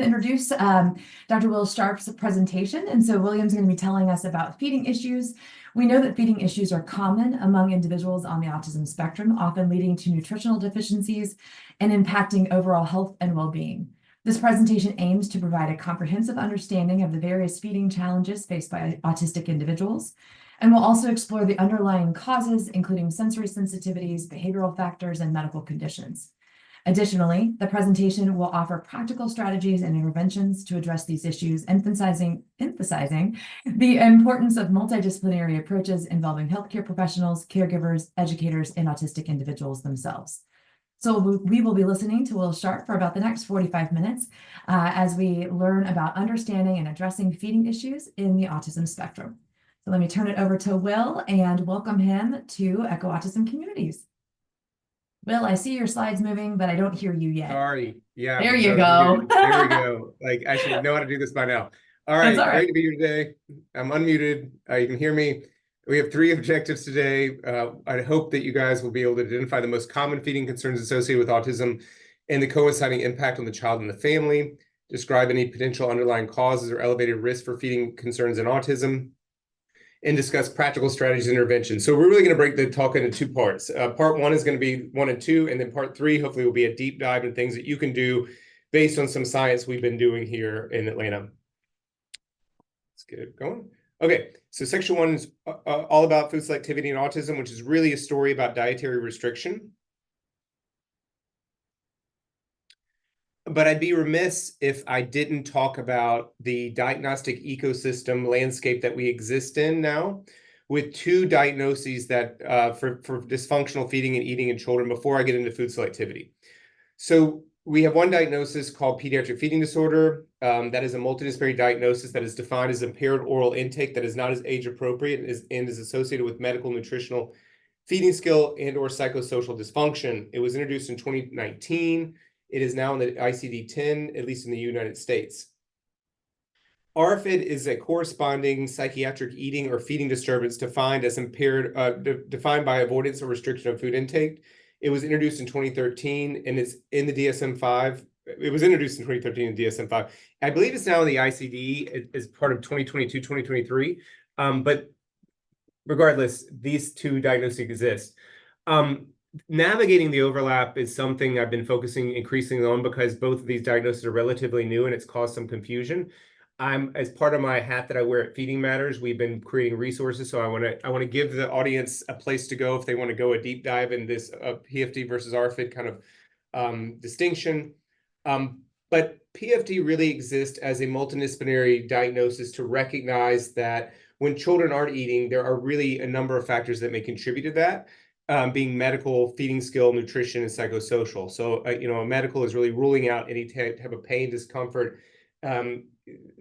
to introduce Dr. Will Sharp's presentation. And so William's going to be telling us about feeding issues. We know that feeding issues are common among individuals on the autism spectrum, often leading to nutritional deficiencies and impacting overall health and well-being. This presentation aims to provide a comprehensive understanding of the various feeding challenges faced by autistic individuals, and we'll also explore the underlying causes, including sensory sensitivities, behavioral factors, and medical conditions. Additionally, the presentation will offer practical strategies and interventions to address these issues, emphasizing the importance of multidisciplinary approaches involving healthcare professionals, caregivers, educators, and autistic individuals themselves. So we will be listening to Will Sharp for about the next 45 minutes as we learn about understanding and addressing feeding issues in the autism spectrum. So let me turn it over to Will and welcome him to Echo Autism Communities. Will, I see your slides moving, but I don't hear you yet. Sorry. Yeah. There you go. There we go. Like, I should know how to do this by now. All right. All right. Great to be here today. I'm unmuted. You can hear me. We have 3 objectives today. I hope that you guys will be able to identify the most common feeding concerns associated with autism and the coinciding impact on the child and the family, describe any potential underlying causes or elevated risk for feeding concerns in autism, and discuss practical strategies and interventions. So we're really going to break the talk into 2 parts. Part 1 is going to be 1 and 2, and then part 3 hopefully will be a deep dive in things that you can do based on some science we've been doing here in Atlanta. Let's get it going. Okay, so section 1 is all about food selectivity and autism, which is really a story about dietary restriction. But I'd be remiss if I didn't talk about the diagnostic ecosystem landscape that we exist in now, with 2 diagnoses that for dysfunctional feeding and eating in children before I get into food selectivity. So we have 1 diagnosis called pediatric feeding disorder. That is a multidisciplinary diagnosis that is defined as impaired oral intake that is not as age appropriate and is associated with medical, nutritional, feeding skill, and or psychosocial dysfunction. It was introduced in 2019. It is now in the ICD-10, at least in the United States. ARFID is a corresponding psychiatric eating or feeding disturbance defined as impaired, defined by avoidance or restriction of food intake. It was introduced in 2013, and it's in the DSM-5. It was introduced in 2013 in DSM-5. I believe it's now in the ICD as part of 2022, 2023. But regardless, these 2 diagnoses exist. Navigating the overlap is something I've been focusing increasingly on because both of these diagnoses are relatively new and it's caused some confusion. As part of my hat that I wear at Feeding Matters, we've been creating resources. So I want to give the audience a place to go if they want to go a deep dive in this PFD versus ARFID kind of distinction. But PFD really exists as a multidisciplinary diagnosis to recognize that when children aren't eating, there are really a number of factors that may contribute to that. Being medical, feeding skill, nutrition, and psychosocial. So, a medical is really ruling out any type of pain, discomfort,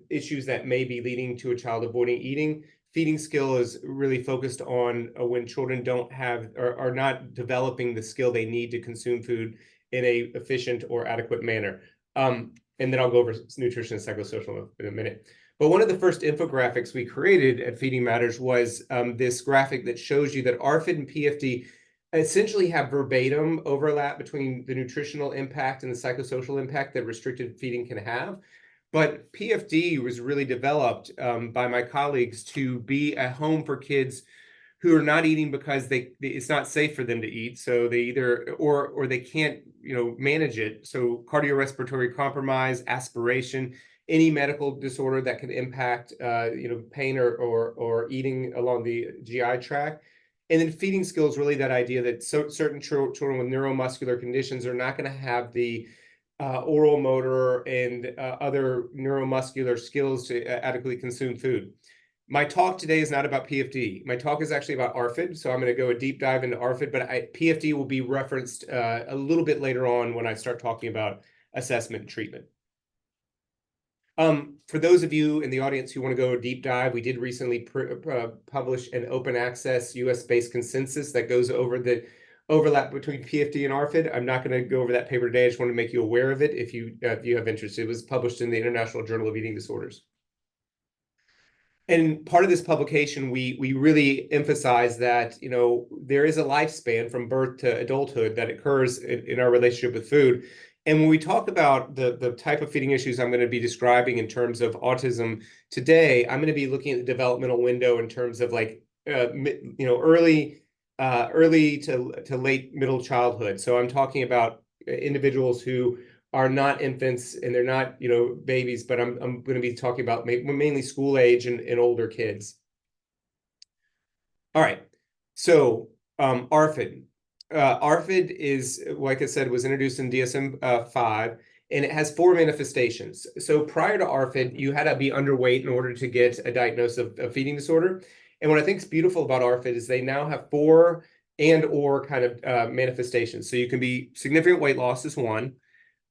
issues that may be leading to a child avoiding eating. Feeding skill is really focused on when children don't have or are not developing the skill they need to consume food in a efficient or adequate manner. And then I'll go over nutrition and psychosocial in a minute. But one of the first infographics we created at Feeding Matters was this graphic that shows you that ARFID and PFD essentially have verbatim overlap between the nutritional impact and the psychosocial impact that restricted feeding can have. But PFD was really developed by my colleagues to be a home for kids who are not eating because it's not safe for them to eat. So they either or they can't manage it. So cardiorespiratory compromise, aspiration, any medical disorder that can impact pain or eating along the GI tract. And then feeding skills, really that idea that certain children with neuromuscular conditions are not going to have the oral motor and other neuromuscular skills to adequately consume food. My talk today is not about PFD. My talk is actually about ARFID. So I'm going to go a deep dive into ARFID, but PFD will be referenced a little bit later on when I start talking about assessment and treatment. For those of you in the audience who want to go a deep dive, we did recently publish an open access US-based consensus that goes over the overlap between PFD and ARFID. I'm not going to go over that paper today. I just want to make you aware of it if you have interest. It was published in the International Journal of Eating Disorders. And part of this publication, we really emphasize that, there is a lifespan from birth to adulthood that occurs in our relationship with food. And when we talk about the type of feeding issues I'm going to be describing in terms of autism today, I'm going to be looking at the developmental window in terms of like early to late middle childhood. So I'm talking about individuals who are not infants and they're not babies, but I'm going to be talking about mainly school age and older kids. All right, so ARFID. ARFID is, like I said, was introduced in DSM-5, and it has 4 manifestations. So prior to ARFID, you had to be underweight in order to get a diagnosis of feeding disorder. And what I think is beautiful about ARFID is they now have 4 and/or kind of manifestations. So you can be significant weight loss is one,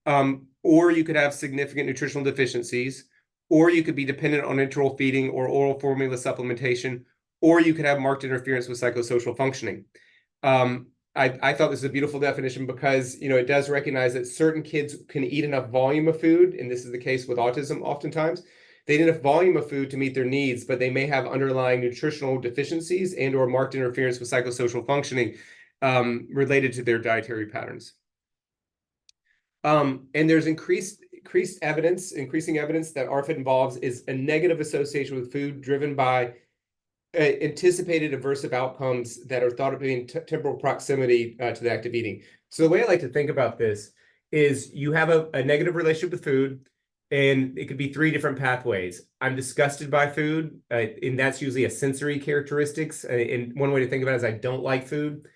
or you could have significant nutritional deficiencies, or you could be dependent on enteral feeding or oral formula supplementation, or you could have marked interference with psychosocial functioning. I thought this is a beautiful definition because it does recognize that certain kids can eat enough volume of food, and this is the case with autism oftentimes. They need enough volume of food to meet their needs, but they may have underlying nutritional deficiencies and/or marked interference with psychosocial functioning related to their dietary patterns. And there's increasing evidence that ARFID involves is a negative association with food driven by anticipated aversive outcomes that are thought of being temporal proximity to the act of eating. So the way I like to think about this is you have a negative relationship with food, and it could be 3 different pathways. I'm disgusted by food, and that's usually a sensory characteristics. And one way to think about it is I don't like food.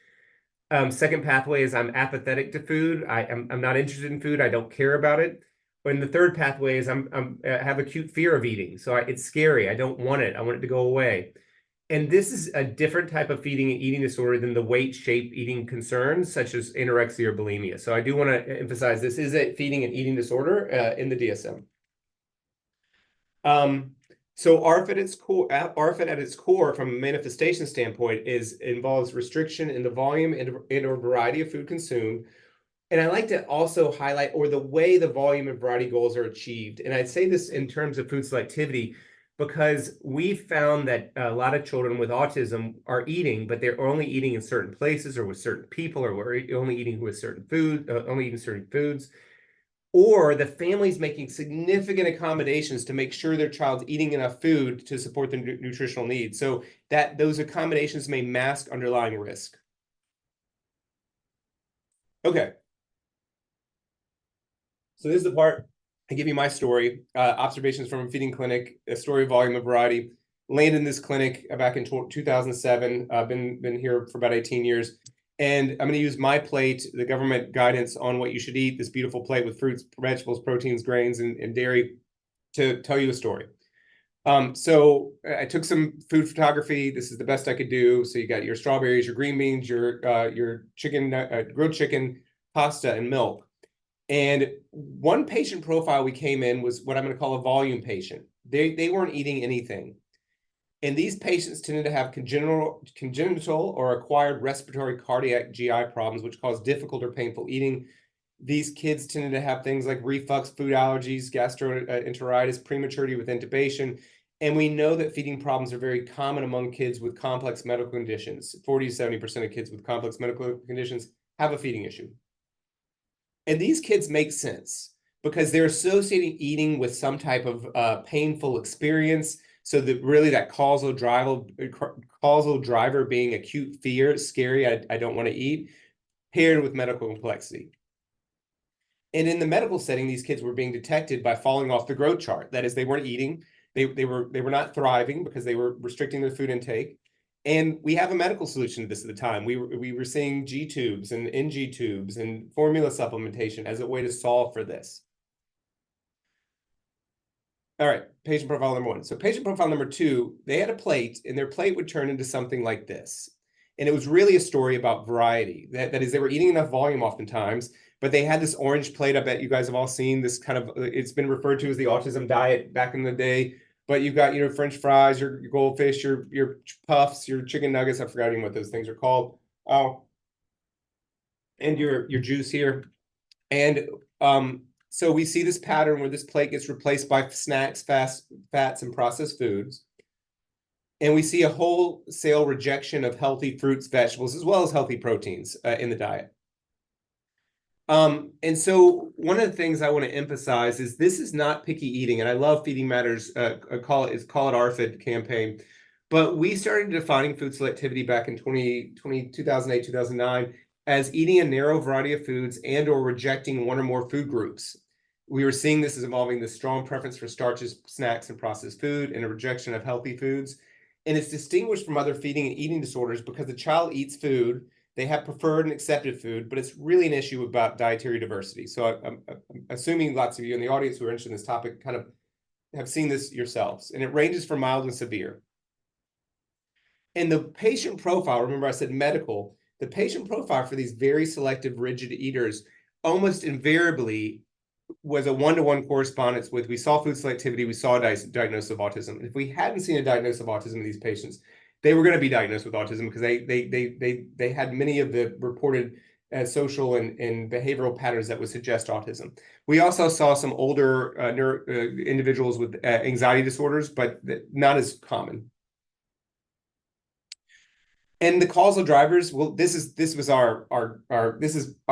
Second pathway is I'm apathetic to food. I'm not interested in food. I don't care about it. And the third pathway is I have acute fear of eating. So it's scary. I don't want it. I want it to go away. And this is a different type of feeding and eating disorder than the weight, shape, eating concerns, such as anorexia or bulimia. So I do want to emphasize this is a feeding and eating disorder in the DSM. So ARFID at its core, from a manifestation standpoint, involves restriction in the volume and/or variety of food consumed. And I like to also highlight the way the volume and variety goals are achieved. And I'd say this in terms of food selectivity, because we've found that a lot of children with autism are eating, but they're only eating in certain places or with certain people, or we're only eating with certain food, only eating certain foods, or the family's making significant accommodations to make sure their child's eating enough food to support their nutritional needs. So that those accommodations may mask underlying risk. Okay. So this is the part I give you my story, observations from a feeding clinic, a story of volume of variety. Landed in this clinic back in 2007. Been here for about 18 years. And I'm going to use my plate, the government guidance on what you should eat, this beautiful plate with fruits, vegetables, proteins, grains, and dairy, to tell you a story. So I took some food photography. This is the best I could do. So you got your strawberries, your green beans, your chicken, grilled chicken, pasta, and milk. And one patient profile we came in was what I'm going to call a volume patient. They weren't eating anything. And these patients tended to have congenital or acquired respiratory cardiac GI problems, which cause difficult or painful eating. These kids tended to have things like reflux, food allergies, gastroenteritis, prematurity with intubation. And we know that feeding problems are very common among kids with complex medical conditions. 40 to 70% of kids with complex medical conditions have a feeding issue. And these kids make sense because they're associating eating with some type of painful experience. So that really that causal driver being acute fear, scary, I don't want to eat, paired with medical complexity. And in the medical setting, these kids were being detected by falling off the growth chart. That is, they weren't eating, they were not thriving because they were restricting their food intake. And we have a medical solution to this at the time. We were seeing G tubes and NG tubes and formula supplementation as a way to solve for this. All right, patient profile number 1. So patient profile number 2, they had a plate, and their plate would turn into something like this. And it was really a story about variety. That is, they were eating enough volume oftentimes, but they had this orange plate. I bet you guys have all seen this kind of, it's been referred to as the autism diet back in the day. But you've got, French fries, your goldfish, your puffs, your chicken nuggets. I forgot even what those things are called. Oh, and your juice here. And so we see this pattern where this plate gets replaced by snacks, fats, and processed foods. And we see a wholesale rejection of healthy fruits, vegetables, as well as healthy proteins in the diet. And so one of the things I want to emphasize is this is not picky eating, and I love Feeding Matters, Call It RFID campaign. But we started defining food selectivity back in 2008, 2009 as eating a narrow variety of foods and or rejecting one or more food groups. We were seeing this as involving the strong preference for starches, snacks, and processed food, and a rejection of healthy foods. And it's distinguished from other feeding and eating disorders because the child eats food, they have preferred and accepted food, but it's really an issue about dietary diversity. So I'm assuming lots of you in the audience who are interested in this topic kind of have seen this yourselves, and it ranges from mild and severe. And the patient profile, remember I said medical, the patient profile for these very selective rigid eaters almost invariably was a one-to-one correspondence with, we saw food selectivity, we saw a diagnosis of autism. And if we hadn't seen a diagnosis of autism in these patients, they were going to be diagnosed with autism because they had many of the reported social and behavioral patterns that would suggest autism. We also saw some older individuals with anxiety disorders, but not as common. And the causal drivers, well, this is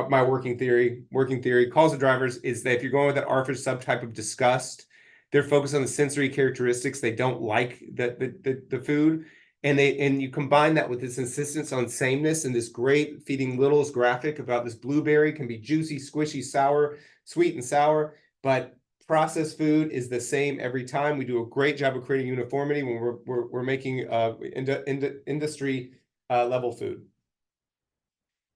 my working theory. Causal drivers is that if you're going with that ARFID subtype of disgust, they're focused on the sensory characteristics. They don't like the food. And you combine that with this insistence on sameness and this great Feeding Littles graphic about this blueberry can be juicy, squishy, sour, sweet and sour, but processed food is the same every time. We do a great job of creating uniformity when we're making industry level food.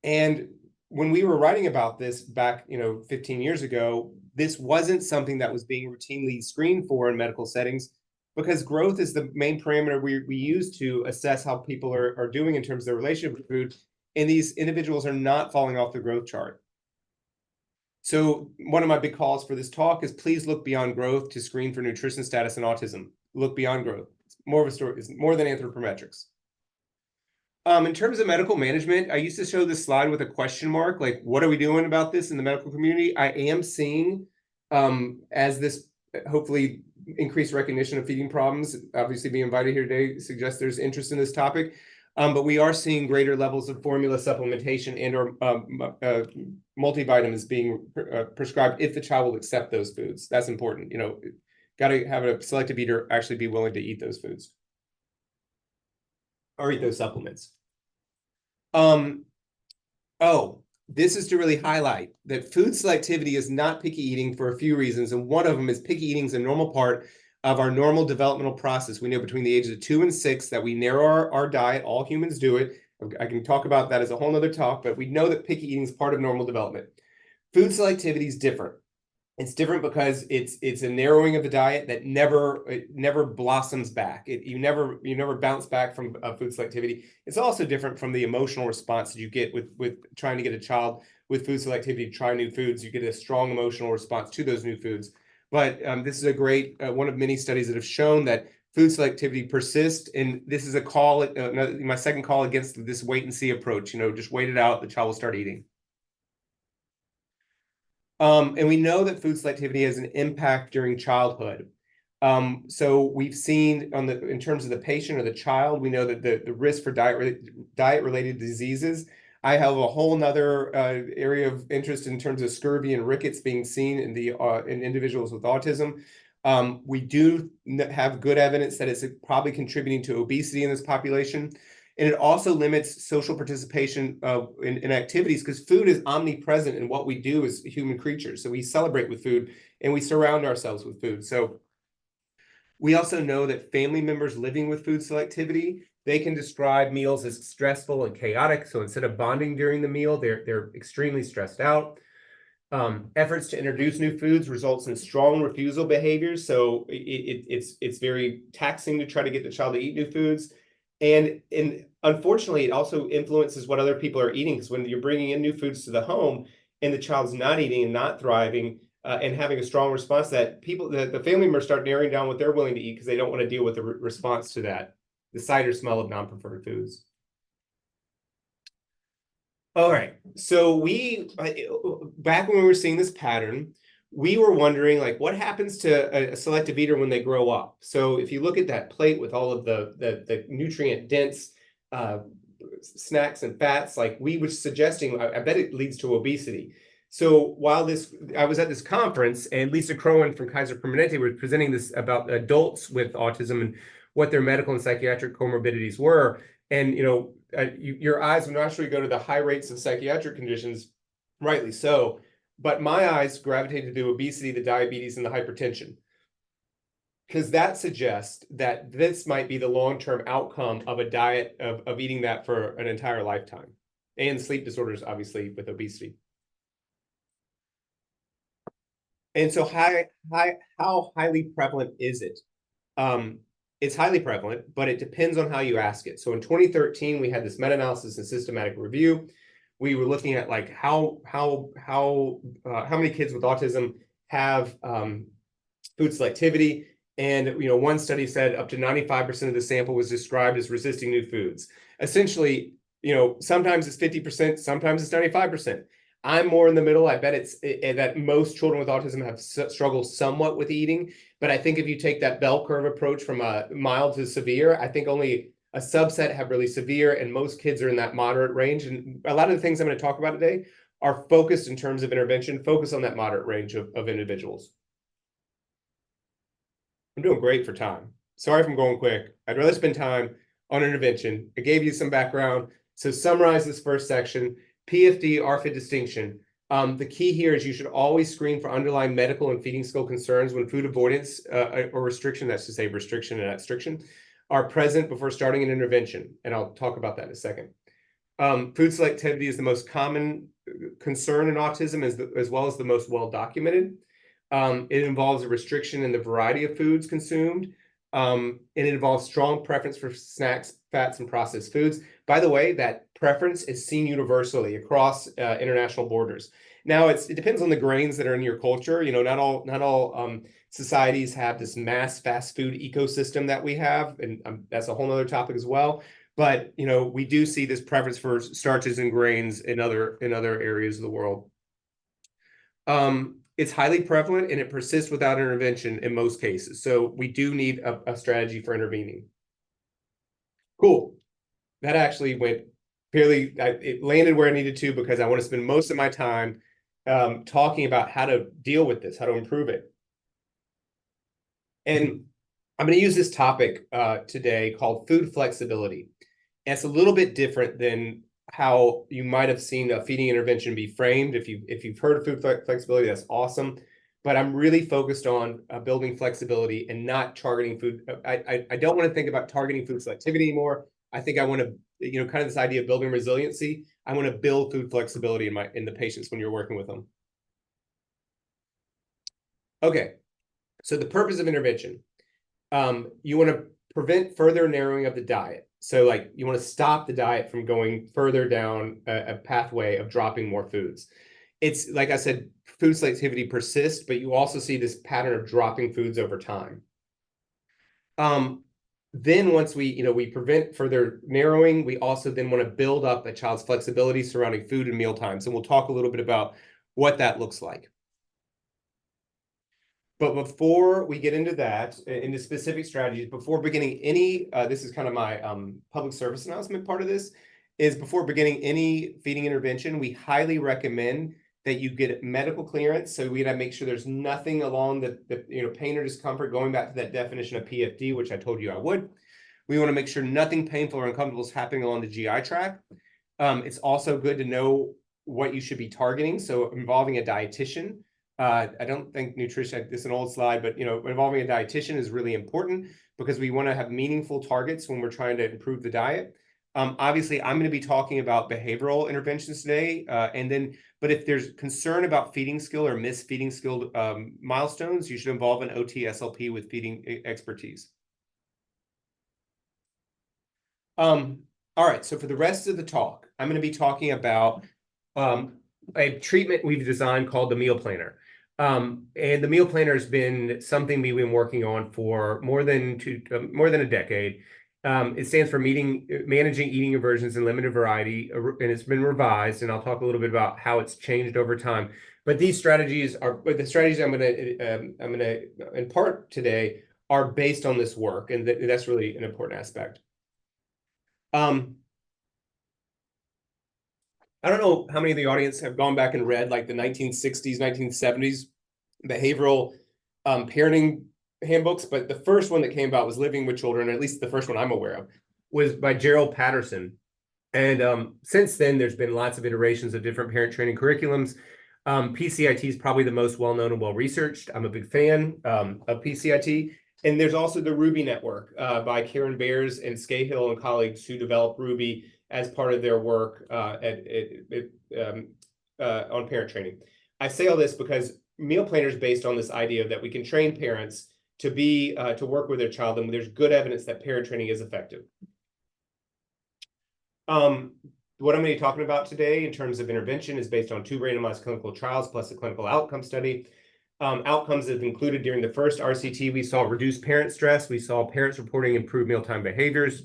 And when we were writing about this back, 15 years ago, this wasn't something that was being routinely screened for in medical settings because growth is the main parameter we use to assess how people are doing in terms of their relationship with food. And these individuals are not falling off the growth chart. So one of my big calls for this talk is please look beyond growth to screen for nutrition status and autism. Look beyond growth. It's more of a story, it's more than anthropometrics. In terms of medical management, I used to show this slide with a question mark, like, what are we doing about this in the medical community? I am seeing, as this hopefully increased recognition of feeding problems, obviously being invited here today suggests there's interest in this topic. But we are seeing greater levels of formula supplementation and or multivitamins being prescribed if the child will accept those foods. That's important. Got to have a selective eater actually be willing to eat those foods or eat those supplements. This is to really highlight that food selectivity is not picky eating for a few reasons. And one of them is picky eating is a normal part of our normal developmental process. We know between the ages of 2 and 6 that we narrow our diet. All humans do it. I can talk about that as a whole nother talk, but we know that picky eating is part of normal development. Food selectivity is different. It's different because it's a narrowing of the diet that never blossoms back. You never bounce back from food selectivity. It's also different from the emotional response that you get with trying to get a child with food selectivity to try new foods. You get a strong emotional response to those new foods. But this is a great one of many studies that have shown that food selectivity persists. And this is a call, my second call against this wait and see approach. Just wait it out. The child will start eating. And we know that food selectivity has an impact during childhood. So we've seen in terms of the patient or the child, we know that the risk for diet-related diseases. I have a whole nother area of interest in terms of scurvy and rickets being seen in individuals with autism. We do have good evidence that it's probably contributing to obesity in this population. And it also limits social participation in activities because food is omnipresent in what we do as human creatures. So we celebrate with food and we surround ourselves with food. So we also know that family members living with food selectivity, they can describe meals as stressful and chaotic. So instead of bonding during the meal, they're extremely stressed out. Efforts to introduce new foods results in strong refusal behaviors. So it's very taxing to try to get the child to eat new foods. And unfortunately, it also influences what other people are eating because when you're bringing in new foods to the home and the child's not eating and not thriving and having a strong response to that, the family members start narrowing down what they're willing to eat because they don't want to deal with the response to that, the sight or smell of non-preferred foods. All right, so back when we were seeing this pattern, we were wondering, like, what happens to a selective eater when they grow up? So if you look at that plate with all of the nutrient-dense snacks and fats, like we were suggesting, I bet it leads to obesity. So while I was at this conference, and Lisa Crowan from Kaiser Permanente was presenting this about adults with autism and what their medical and psychiatric comorbidities were. And, your eyes would naturally go to the high rates of psychiatric conditions, rightly so. But my eyes gravitated to obesity, the diabetes, and the hypertension, because that suggests that this might be the long-term outcome of a diet of eating that for an entire lifetime, and sleep disorders, obviously, with obesity. And so how highly prevalent is it? It's highly prevalent, but it depends on how you ask it. So in 2013, we had this meta-analysis and systematic review. We were looking at like how many kids with autism have food selectivity. And one study said up to 95% of the sample was described as resisting new foods. Essentially, sometimes it's 50%, sometimes it's 95%. I'm more in the middle. I bet it's that most children with autism have struggled somewhat with eating. But I think if you take that bell curve approach from a mild to severe, I think only a subset have really severe, and most kids are in that moderate range. And a lot of the things I'm going to talk about today are focused in terms of intervention, focus on that moderate range of individuals. I'm doing great for time. Sorry if I'm going quick. I'd rather spend time on intervention. I gave you some background. So summarize this first section. PFD, RFID distinction. The key here is you should always screen for underlying medical and feeding skill concerns when food avoidance or restriction, that's to say restriction and restriction, are present before starting an intervention. And I'll talk about that in a second. Food selectivity is the most common concern in autism, as well as the most well documented. It involves a restriction in the variety of foods consumed. And it involves strong preference for snacks, fats, and processed foods. By the way, that preference is seen universally across international borders. Now, it depends on the grains that are in your culture. Not all societies have this mass fast food ecosystem that we have, and that's a whole other topic as well. But we do see this preference for starches and grains in other areas of the world. It's highly prevalent and it persists without intervention in most cases. So we do need a strategy for intervening. Cool. That actually went fairly, it landed where I needed to, because I want to spend most of my time talking about how to deal with this, how to improve it. And I'm going to use this topic today called food flexibility. And it's a little bit different than how you might have seen a feeding intervention be framed. If you've heard of food flexibility, that's awesome. But I'm really focused on building flexibility and not targeting food. I don't want to think about targeting food selectivity anymore. I think I want to, kind of this idea of building resiliency. I want to build food flexibility in the patients when you're working with them. Okay, so the purpose of intervention. You want to prevent further narrowing of the diet. So like you want to stop the diet from going further down a pathway of dropping more foods. It's like I said, food selectivity persists, but you also see this pattern of dropping foods over time. Then once we prevent further narrowing, we also then want to build up a child's flexibility surrounding food and meal times. And we'll talk a little bit about what that looks like. But before we get into that, into specific strategies, before beginning any, this is kind of my public service announcement part of this, is before beginning any feeding intervention, we highly recommend that you get medical clearance. So we gotta make sure there's nothing along the pain or discomfort, going back to that definition of PFD, which I told you I would. We wanna make sure nothing painful or uncomfortable is happening along the GI tract. It's also good to know what you should be targeting. So involving a dietitian. I don't think nutrition, this is an old slide, but involving a dietitian is really important, because we want to have meaningful targets when we're trying to improve the diet. Obviously, I'm going to be talking about behavioral interventions today, but if there's concern about feeding skill or missed feeding skill milestones, you should involve an OT SLP with feeding expertise. All right, so for the rest of the talk, I'm going to be talking about a treatment we've designed called the meal planner. And the meal planner has been something we've been working on for more than a decade. It stands for Managing Eating Aversions and Limited Variety, and it's been revised, and I'll talk a little bit about how it's changed over time. But these strategies the strategies I'm gonna impart today are based on this work, and that's really an important aspect. I don't know how many of the audience have gone back and read like the 1960s, 1970s behavioral parenting handbooks, but the first one that came about was Living with Children, at least the first one I'm aware of, was by Gerald Patterson. And since then, there's been lots of iterations of different parent training curriculums. PCIT is probably the most well-known and well-researched. I'm a big fan of PCIT. And there's also the Ruby Network by Karen Bears and Scahill and colleagues who developed Ruby as part of their work on parent training. I say all this because Meal Planner is based on this idea that we can train parents to be to work with their child, and there's good evidence that parent training is effective. What I'm going to be talking about today in terms of intervention is based on 2 randomized clinical trials plus a clinical outcome study. Outcomes that have included during the first RCT, we saw reduced parent stress. We saw parents reporting improved mealtime behaviors.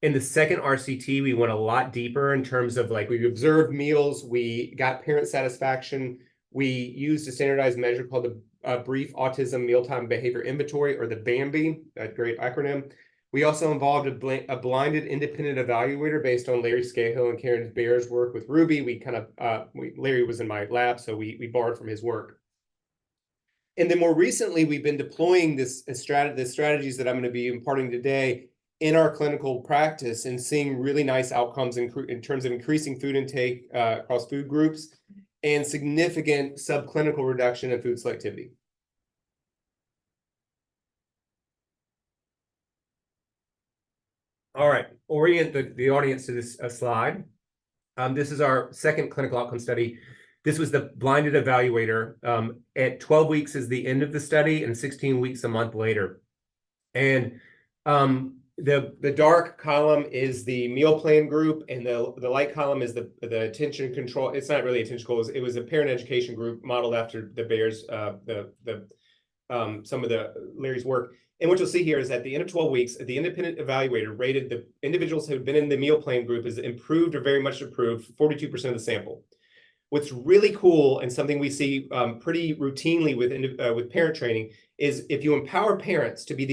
In the second RCT, we went a lot deeper in terms of like we observed meals, we got parent satisfaction. We used a standardized measure called the Brief Autism Mealtime Behavior Inventory, or the BAMBI, a great acronym. We also involved a blinded independent evaluator based on Larry Scahill and Karen Bears' work with Ruby. We kind of, Larry was in my lab, so we borrowed from his work. And then more recently, we've been deploying the strategies that I'm going to be imparting today in our clinical practice and seeing really nice outcomes in terms of increasing food intake across food groups and significant subclinical reduction in food selectivity. All right, orient the audience to this slide. This is our second clinical outcome study. This was the blinded evaluator. At 12 weeks is the end of the study, and 16 weeks a month later. And the dark column is the meal plan group, and the light column is the attention control. It's not really attention control. It was a parent education group modeled after the Bears, some of Larry's work. And what you'll see here is at the end of 12 weeks, the independent evaluator rated the individuals who had been in the meal plan group as improved or very much improved, 42% of the sample. What's really cool and something we see pretty routinely with parent training is if you empower parents to be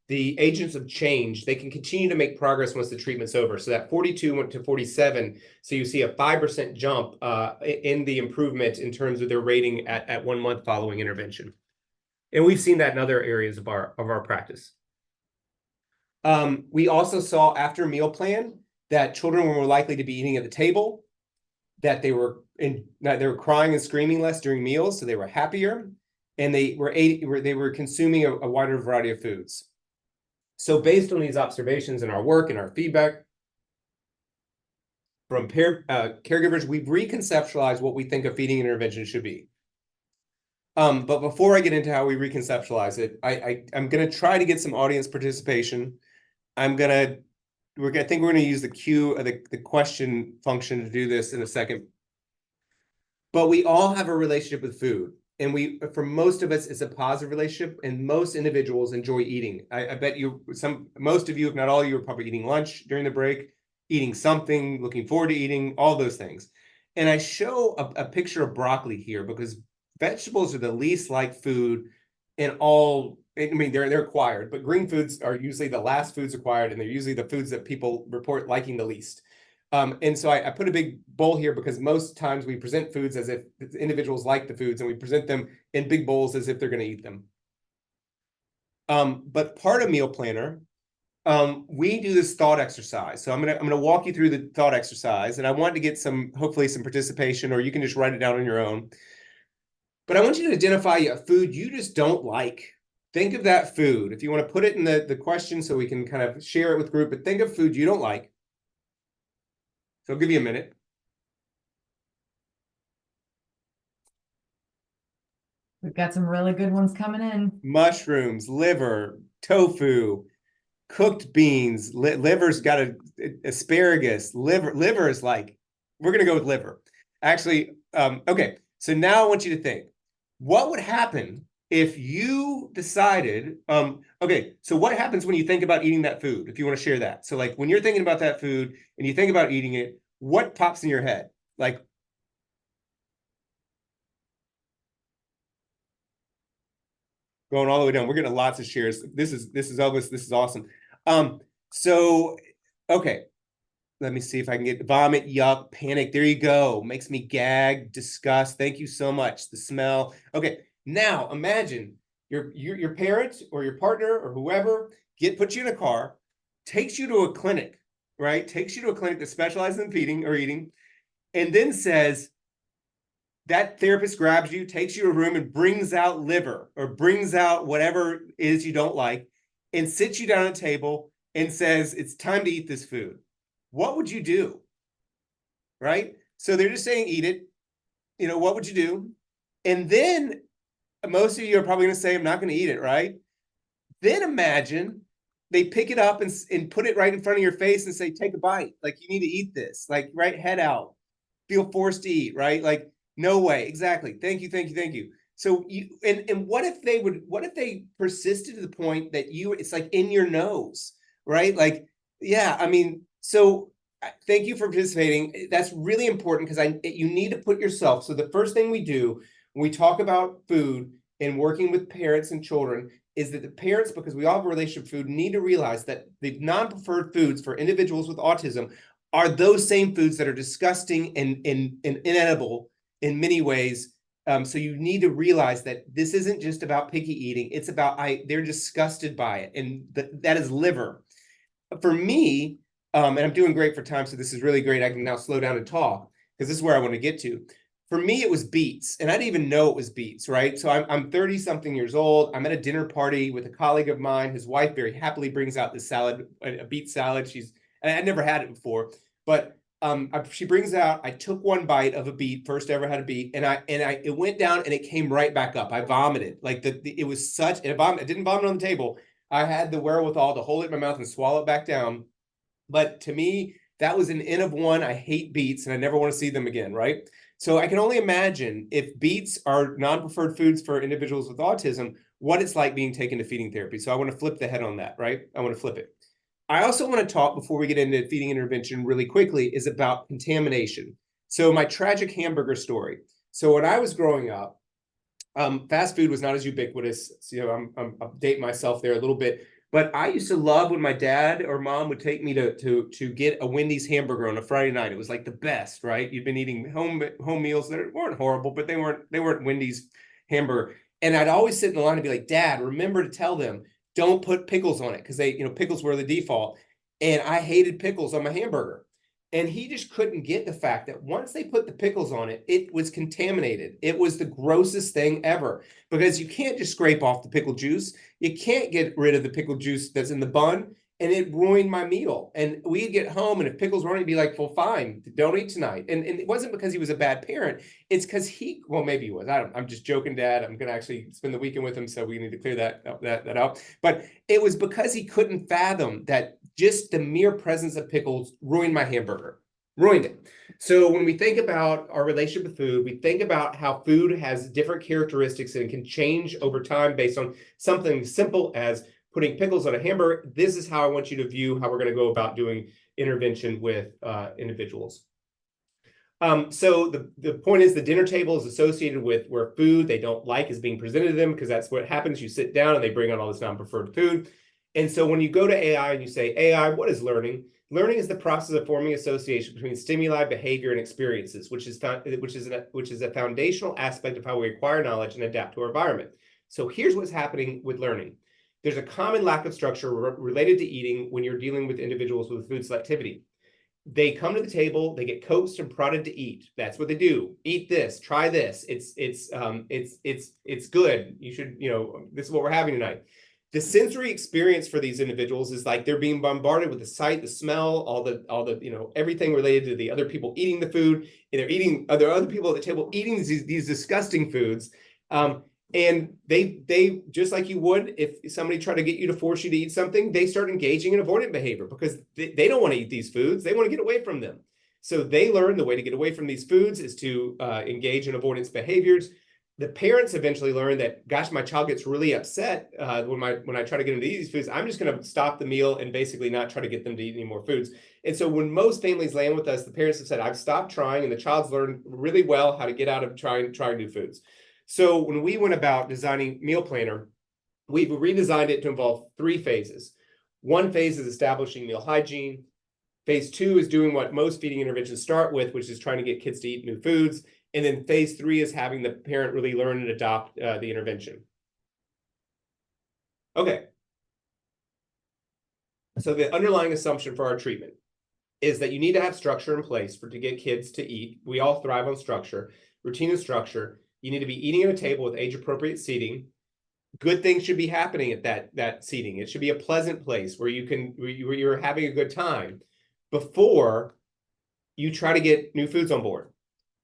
the agents of change, they can continue to make progress once the treatment's over. So that 42 went to 47. So you see a 5% jump in the improvement in terms of their rating at 1 month following intervention. And we've seen that in other areas of our practice. We also saw after meal plan that children were more likely to be eating at the table, that they were crying and screaming less during meals, so they were happier, and they were consuming a wider variety of foods. So based on these observations in our work and our feedback from caregivers, we've reconceptualized what we think a feeding intervention should be. But before I get into how we reconceptualize it, I'm going to try to get some audience participation. I think we're going to use the question function to do this in a second. But we all have a relationship with food. And for most of us, it's a positive relationship, and most individuals enjoy eating. I bet most of you, if not all of you, are probably eating lunch during the break, eating something, looking forward to eating, all those things. And I show a picture of broccoli here because vegetables are the least liked food in all. I mean, they're acquired, but green foods are usually the last foods acquired, and they're usually the foods that people report liking the least. And so I put a big bowl here because most times we present foods as if individuals like the foods, and we present them in big bowls as if they're going to eat them. But part of Meal Planner, we do this thought exercise. So I'm gonna walk you through the thought exercise, and I want to get hopefully some participation, or you can just write it down on your own. But I want you to identify a food you just don't like. Think of that food. If you want to put it in the question so we can kind of share it with group, but think of food you don't like. So I'll give you a minute. We've got some really good ones coming in. Mushrooms, liver, tofu, cooked beans, liver's got asparagus, liver is like, we're going to go with liver. Actually, okay. So now I want you to think, what would happen if you decided, okay, so what happens when you think about eating that food, if you want to share that? So like when you're thinking about that food and you think about eating it, what pops in your head? Like, going all the way down. We're getting lots of shares. This is Elvis. This is awesome. So, okay. let me see if I can get vomit, yuck, panic. There you go. Makes me gag, disgust. Thank you so much. The smell. Okay. Now imagine your parents or your partner or whoever puts you in a car, takes you to a clinic, right? Takes you to a clinic that specializes in feeding or eating, and then says, that therapist grabs you, takes you to a room and brings out liver or brings out whatever it is you don't like and sits you down at a table and says, it's time to eat this food. What would you do? Right? So they're just saying, eat it. You know, what would you do? And then most of you are probably going to say, I'm not going to eat it, right? Then imagine they pick it up and put it right in front of your face and say, take a bite. Like, you need to eat this. Like, right, head out. Feel forced to eat, right? Like, no way. Exactly. Thank you, thank you, thank you. So and what if they persisted to the point that it's like in your nose, right? Like, yeah, I mean, so thank you for participating. That's really important because you need to put yourself. So the first thing we do when we talk about food and working with parents and children is that the parents, because we all have a relationship with food, need to realize that the non-preferred foods for individuals with autism are those same foods that are disgusting and inedible in many ways. So you need to realize that this isn't just about picky eating. It's about they're disgusted by it. And that is liver. For me, and I'm doing great for time, so this is really great. I can now slow down and talk because this is where I want to get to. For me, it was beets, and I didn't even know it was beets, right? So I'm 30-something years old. I'm at a dinner party with a colleague of mine. His wife very happily brings out this salad, a beet salad. I'd never had it before, but she brings out. I took one bite of a beet, first ever had a beet, and it went down and it came right back up. I vomited. Like it was such. I didn't vomit on the table. I had the wherewithal to hold it in my mouth and swallow it back down. But to me, that was an N of one. I hate beets and I never want to see them again, right? So I can only imagine if beets are non-preferred foods for individuals with autism, what it's like being taken to feeding therapy. So I want to flip the head on that, right? I want to flip it. I also want to talk, before we get into feeding intervention really quickly, is about contamination. So my tragic hamburger story. So when I was growing up, fast food was not as ubiquitous. So, you know, I'm updating myself there a little bit. But I used to love when my dad or mom would take me to get a Wendy's hamburger on a Friday night. It was like the best, right? You'd been eating home meals that weren't horrible, but they weren't Wendy's hamburger. And I'd always sit in the line and be like, Dad, remember to tell them, don't put pickles on it, because pickles were the default. And I hated pickles on my hamburger. And he just couldn't get the fact that once they put the pickles on it, it was contaminated. It was the grossest thing ever, because you can't just scrape off the pickle juice. You can't get rid of the pickle juice that's in the bun, and it ruined my meal. And we'd get home, and if pickles were on it, he'd be like, well, fine, don't eat tonight. And it wasn't because he was a bad parent. It's because well, maybe he was. I'm just joking, Dad. I'm going to actually spend the weekend with him, so we need to clear that out. But it was because he couldn't fathom that just the mere presence of pickles ruined my hamburger. Ruined it. So when we think about our relationship with food, we think about how food has different characteristics and can change over time based on something simple as putting pickles on a hamburger. This is how I want you to view how we're going to go about doing intervention with individuals. So the point is, the dinner table is associated with where food they don't like is being presented to them, because that's what happens. You sit down and they bring out all this non-preferred food. And so when you go to AI and you say, AI, what is learning? Learning is the process of forming association between stimuli, behavior, and experiences, which is a foundational aspect of how we acquire knowledge and adapt to our environment. So here's what's happening with learning. There's a common lack of structure related to eating when you're dealing with individuals with food selectivity. They come to the table, they get coaxed and prodded to eat. That's what they do. Eat this, try this. It's good. You should, this is what we're having tonight. The sensory experience for these individuals is like they're being bombarded with the sight, the smell, all the everything related to the other people eating the food. And there are other people at the table eating these disgusting foods. And they just like you would if somebody tried to get you to force you to eat something, they start engaging in avoidant behavior because they don't want to eat these foods. They want to get away from them. So they learn the way to get away from these foods is to engage in avoidance behaviors. The parents eventually learn that, gosh, my child gets really upset when I try to get them to eat these foods. I'm just going to stop the meal and basically not try to get them to eat any more foods. And so when most families land with us, the parents have said, I've stopped trying, and the child's learned really well how to get out of trying new foods. So when we went about designing Meal Planner, we've redesigned it to involve 3 phases. One phase is establishing meal hygiene. Phase 2 is doing what most feeding interventions start with, which is trying to get kids to eat new foods. And then phase 3 is having the parent really learn and adopt the intervention. Okay. So the underlying assumption for our treatment is that you need to have structure in place to get kids to eat. We all thrive on structure, routine and structure. You need to be eating at a table with age-appropriate seating. Good things should be happening at that seating. It should be a pleasant place where you're having a good time before you try to get new foods on board.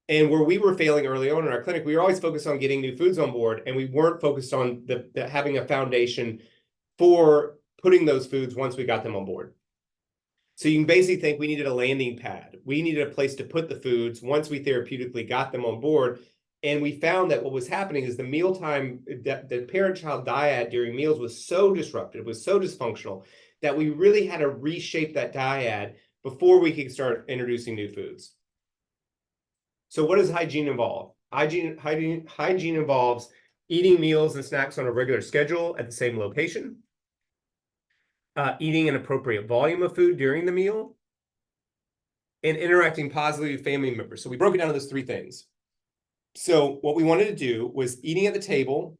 And where we were failing early on in our clinic, we were always focused on getting new foods on board, and we weren't focused on having a foundation for putting those foods once we got them on board. So you can basically think we needed a landing pad. We needed a place to put the foods once we therapeutically got them on board. And we found that what was happening is the mealtime, the parent-child dyad during meals was so disrupted, was so dysfunctional, that we really had to reshape that dyad before we could start introducing new foods. So what does hygiene involve? Hygiene involves eating meals and snacks on a regular schedule at the same location, eating an appropriate volume of food during the meal, and interacting positively with family members. So we broke it down to those 3 things. So what we wanted to do was eating at the table.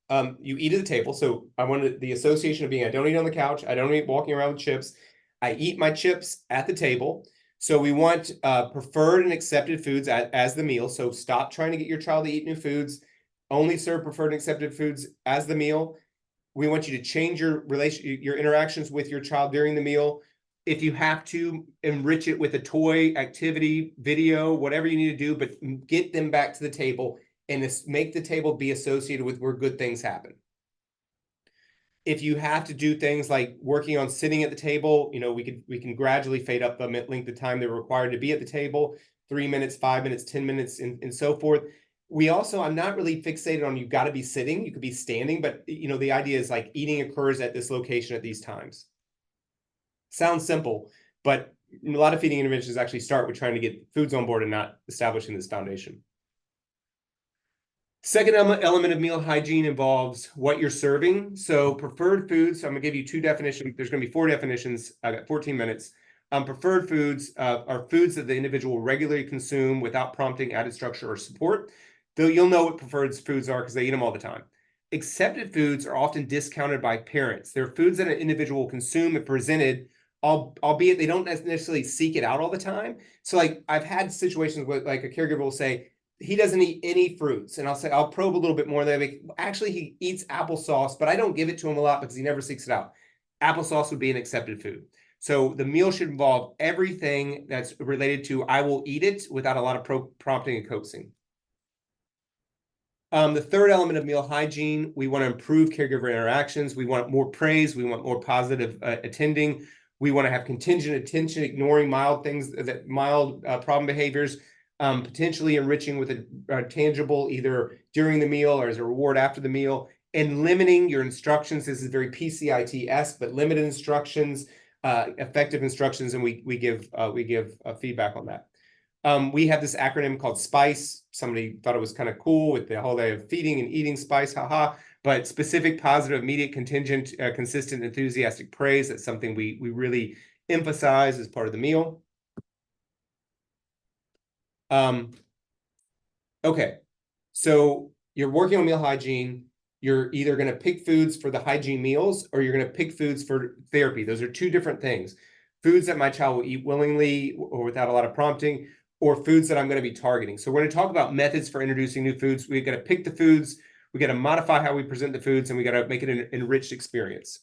You eat at the table. So I wanted the association of being, I don't eat on the couch. I don't eat walking around with chips. I eat my chips at the table. So we want preferred and accepted foods as the meal. So stop trying to get your child to eat new foods. Only serve preferred and accepted foods as the meal. We want you to change your interactions with your child during the meal. If you have to, enrich it with a toy, activity, video, whatever you need to do, but get them back to the table and make the table be associated with where good things happen. If you have to do things like working on sitting at the table, we can gradually fade up the length of time they're required to be at the table, 3 minutes, 5 minutes, 10 minutes, and so forth. I'm not really fixated on you've got to be sitting, you could be standing, but the idea is like eating occurs at this location at these times. Sounds simple, but a lot of feeding interventions actually start with trying to get foods on board and not establishing this foundation. Second element of meal hygiene involves what you're serving. So preferred foods, so I'm gonna give you 2 definitions. There's gonna be 4 definitions. I got 14 minutes. Preferred foods are foods that the individual regularly consume without prompting added structure or support. Though you'll know what preferred foods are because they eat them all the time. Accepted foods are often discounted by parents. They're foods that an individual will consume if presented, albeit they don't necessarily seek it out all the time. So like I've had situations where like a caregiver will say, he doesn't eat any fruits. And I'll probe a little bit more. They're like, actually, he eats applesauce, but I don't give it to him a lot because he never seeks it out. Applesauce would be an accepted food. So the meal should involve everything that's related to, I will eat it without a lot of prompting and coaxing. The third element of meal hygiene, we want to improve caregiver interactions. We want more praise. We want more positive attending. We want to have contingent attention, ignoring mild problem behaviors, potentially enriching with a tangible either during the meal or as a reward after the meal, and limiting your instructions. This is very PCIT-esque, but limited instructions, effective instructions, and we give feedback on that. We have this acronym called SPICE. Somebody thought it was kind of cool with the whole day of feeding and eating SPICE, haha. But specific, positive, immediate, contingent, consistent, enthusiastic praise. That's something we really emphasize as part of the meal. Okay, so you're working on meal hygiene. You're either going to pick foods for the hygiene meals or you're going to pick foods for therapy. Those are 2 different things. Foods that my child will eat willingly or without a lot of prompting, or foods that I'm going to be targeting. So we're going to talk about methods for introducing new foods. We've got to pick the foods. We got to modify how we present the foods, and we got to make it an enriched experience.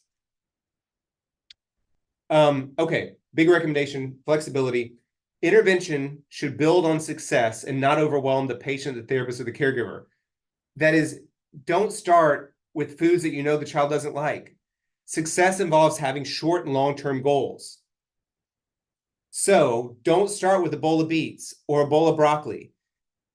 Okay, big recommendation, flexibility. Intervention should build on success and not overwhelm the patient, the therapist, or the caregiver. That is, don't start with foods that you know the child doesn't like. Success involves having short and long-term goals. So don't start with a bowl of beets or a bowl of broccoli.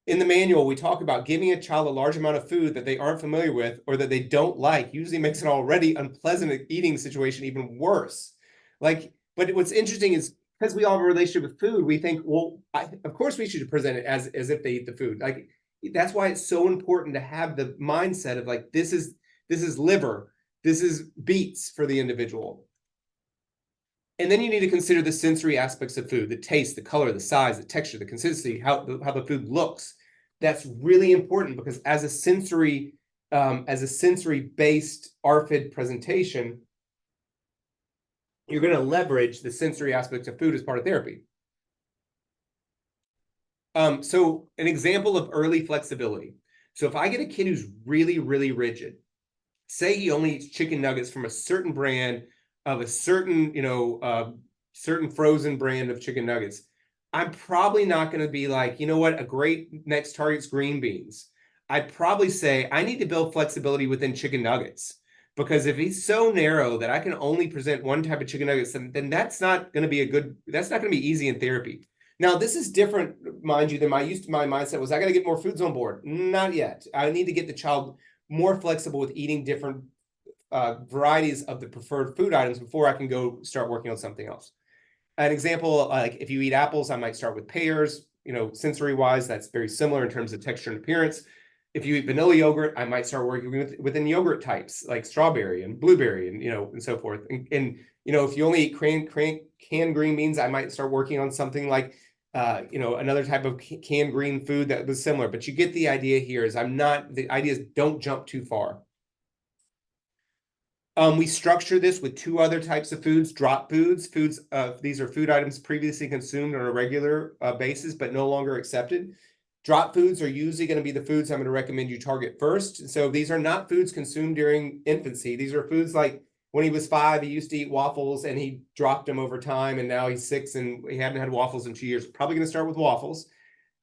In the manual, we talk about giving a child a large amount of food that they aren't familiar with or that they don't like usually makes an already unpleasant eating situation even worse. But what's interesting is because we all have a relationship with food, we think, well, of course we should present it as if they eat the food. That's why it's so important to have the mindset of like, this is liver, this is beets for the individual. And then you need to consider the sensory aspects of food, the taste, the color, the size, the texture, the consistency, how the food looks. That's really important because as a sensory based ARFID presentation, you're going to leverage the sensory aspects of food as part of therapy. So an example of early flexibility. So if I get a kid who's really, really rigid, say he only eats chicken nuggets from a certain brand of a certain, certain frozen brand of chicken nuggets, I'm probably not going to be like, you know what, a great next target's green beans. I'd probably say I need to build flexibility within chicken nuggets. Because if he's so narrow that I can only present one type of chicken nuggets, then that's not going to be that's not going to be easy in therapy. Now, this is different, mind you, than my mindset was I got to get more foods on board. Not yet. I need to get the child more flexible with eating different varieties of the preferred food items before I can go start working on something else. An example, like if you eat apples, I might start with pears. Sensory wise, that's very similar in terms of texture and appearance. If you eat vanilla yogurt, I might start working within yogurt types like strawberry and blueberry and so forth. And if you only eat canned green beans, I might start working on something like another type of canned green food that was similar. But you get the idea here is the idea is don't jump too far. We structure this with two other types of foods, drop foods. These are food items previously consumed on a regular basis, but no longer accepted. Drop foods are usually going to be the foods I'm going to recommend you target first. So these are not foods consumed during infancy. These are foods like when he was 5, he used to eat waffles and he dropped them over time. And now he's 6 and he hadn't had waffles in 2 years. Probably going to start with waffles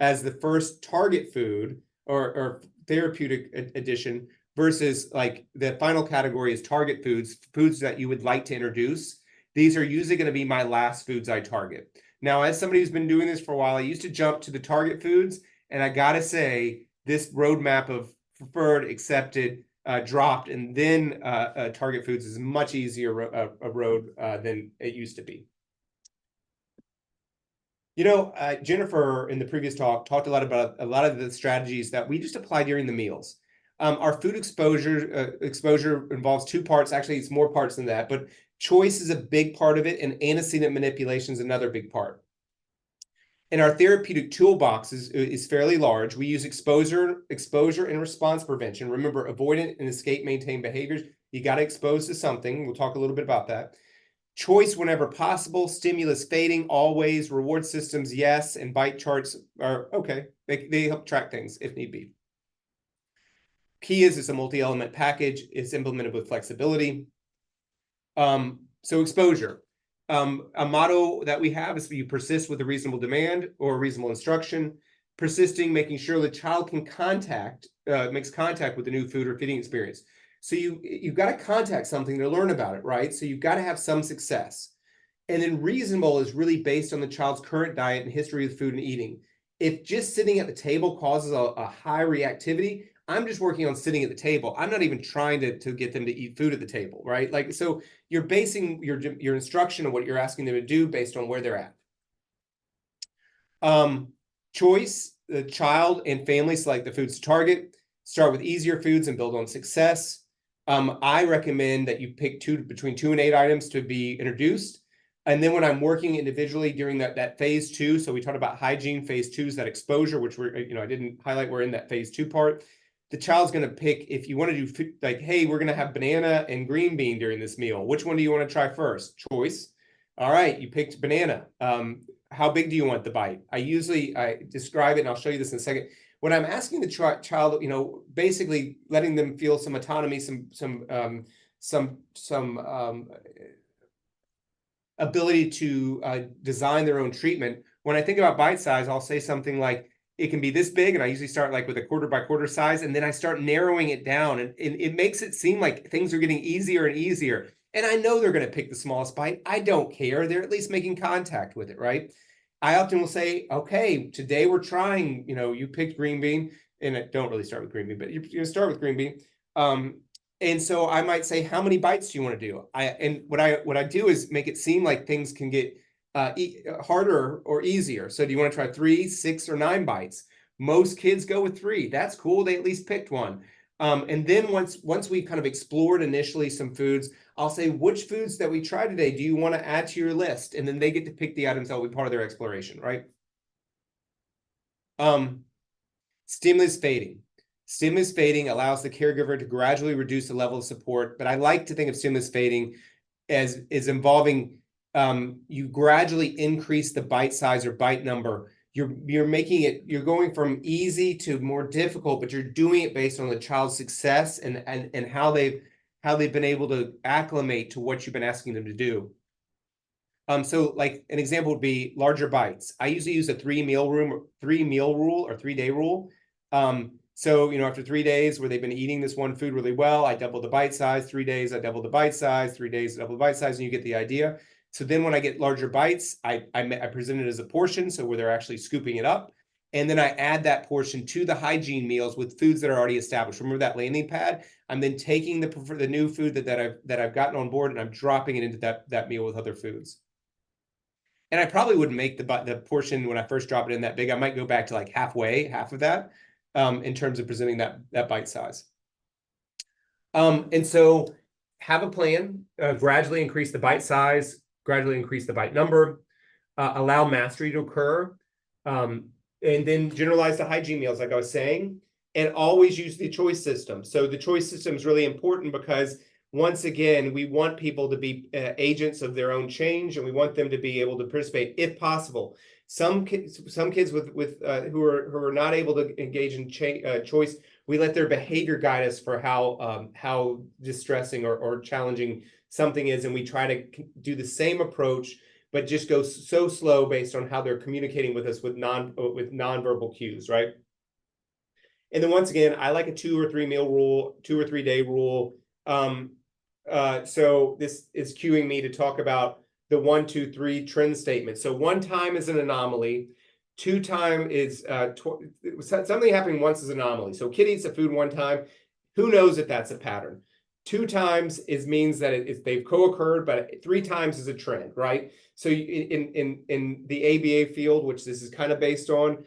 as the first target food or therapeutic addition. Versus like the final category is target foods that you would like to introduce. These are usually going to be my last foods I target. Now, as somebody who's been doing this for a while, I used to jump to the target foods. And I got to say, this roadmap of preferred, accepted, dropped, and then target foods is much easier a road than it used to be. Jennifer in the previous talk talked a lot about a lot of the strategies that we just apply during the meals. Our food exposure involves 2 parts. Actually, it's more parts than that, but choice is a big part of it, and antecedent manipulation is another big part. And our therapeutic toolbox is fairly large. We use exposure and response prevention. Remember, avoidant and escape maintain behaviors. You got to expose to something. We'll talk a little bit about that. Choice whenever possible. Stimulus fading always. Reward systems, yes. And bite charts are okay. They help track things if need be. Key is it's a multi-element package. It's implemented with flexibility. So exposure. A motto that we have is you persist with a reasonable demand or reasonable instruction. Persisting, making sure the child can makes contact with the new food or feeding experience. So you've got to contact something to learn about it, right? So you've got to have some success. And then reasonable is really based on the child's current diet and history of food and eating. If just sitting at the table causes a high reactivity, I'm just working on sitting at the table. I'm not even trying to get them to eat food at the table, right? Like, so you're basing your instruction on what you're asking them to do based on where they're at. Choice, the child and family select the foods to target. Start with easier foods and build on success. I recommend that you pick between 2 and 8 items to be introduced. And then when I'm working individually during that phase 2, so we talked about hygiene, phase 2 is that exposure, which I didn't highlight, we're in that phase 2 part. The child's going to pick, if you want to do like, hey, we're going to have banana and green bean during this meal. Which one do you want to try first? Choice. All right, you picked banana. How big do you want the bite? I describe it, and I'll show you this in a second. When I'm asking the child, basically letting them feel some autonomy, some ability to design their own treatment. When I think about bite size, I'll say something like, it can be this big, and I usually start like with a 1/4 by 1/4 size, and then I start narrowing it down, and it makes it seem like things are getting easier and easier. And I know they're going to pick the smallest bite. I don't care. They're at least making contact with it, right? I often will say, okay, today we're trying, you picked green bean, and I don't really start with green bean, but you're going to start with green bean. And so I might say, how many bites do you want to do? And what I do is make it seem like things can get harder or easier. So do you want to try 3, 6, or 9 bites? Most kids go with 3. That's cool. They at least picked one. And then once we kind of explored initially some foods, I'll say, which foods that we tried today do you want to add to your list? And then they get to pick the items that will be part of their exploration, right? Stimulus fading. Stimulus fading allows the caregiver to gradually reduce the level of support, but I like to think of stimulus fading as is involving you gradually increase the bite size or bite number. You're making it, you're going from easy to more difficult, but you're doing it based on the child's success and how they've been able to acclimate to what you've been asking them to do. So like an example would be larger bites. I usually use a 3-meal rule or 3-day rule. So, after 3 days where they've been eating this one food really well, I double the bite size. 3 days, I double the bite size. 3 days, I double the bite size, and you get the idea. So then when I get larger bites, I present it as a portion, so where they're actually scooping it up. And then I add that portion to the hygiene meals with foods that are already established. Remember that landing pad? I'm then taking the new food that I've gotten on board, and I'm dropping it into that meal with other foods. And I probably wouldn't make the portion when I first drop it in that big. I might go back to like half of that, in terms of presenting that bite size. And so have a plan, gradually increase the bite size, gradually increase the bite number, allow mastery to occur, and then generalize the hygiene meals, like I was saying, and always use the choice system. So the choice system is really important because once again, we want people to be agents of their own change, and we want them to be able to participate if possible. Some kids with who are not able to engage in choice, we let their behavior guide us for how distressing or challenging something is, and we try to do the same approach, but just go so slow based on how they're communicating with us with nonverbal cues, right? And then once again, I like a 2 or 3 meal rule, 2 or 3 day rule. So this is cueing me to talk about the 1, 2, 3 trend statement. So 1 time is an anomaly. 2 time is something happening once is an anomaly. So kid eats a food 1 time. Who knows if that's a pattern? 2 times means that they've co-occurred, but 3 times is a trend, right? So in the ABA field, which this is kind of based on,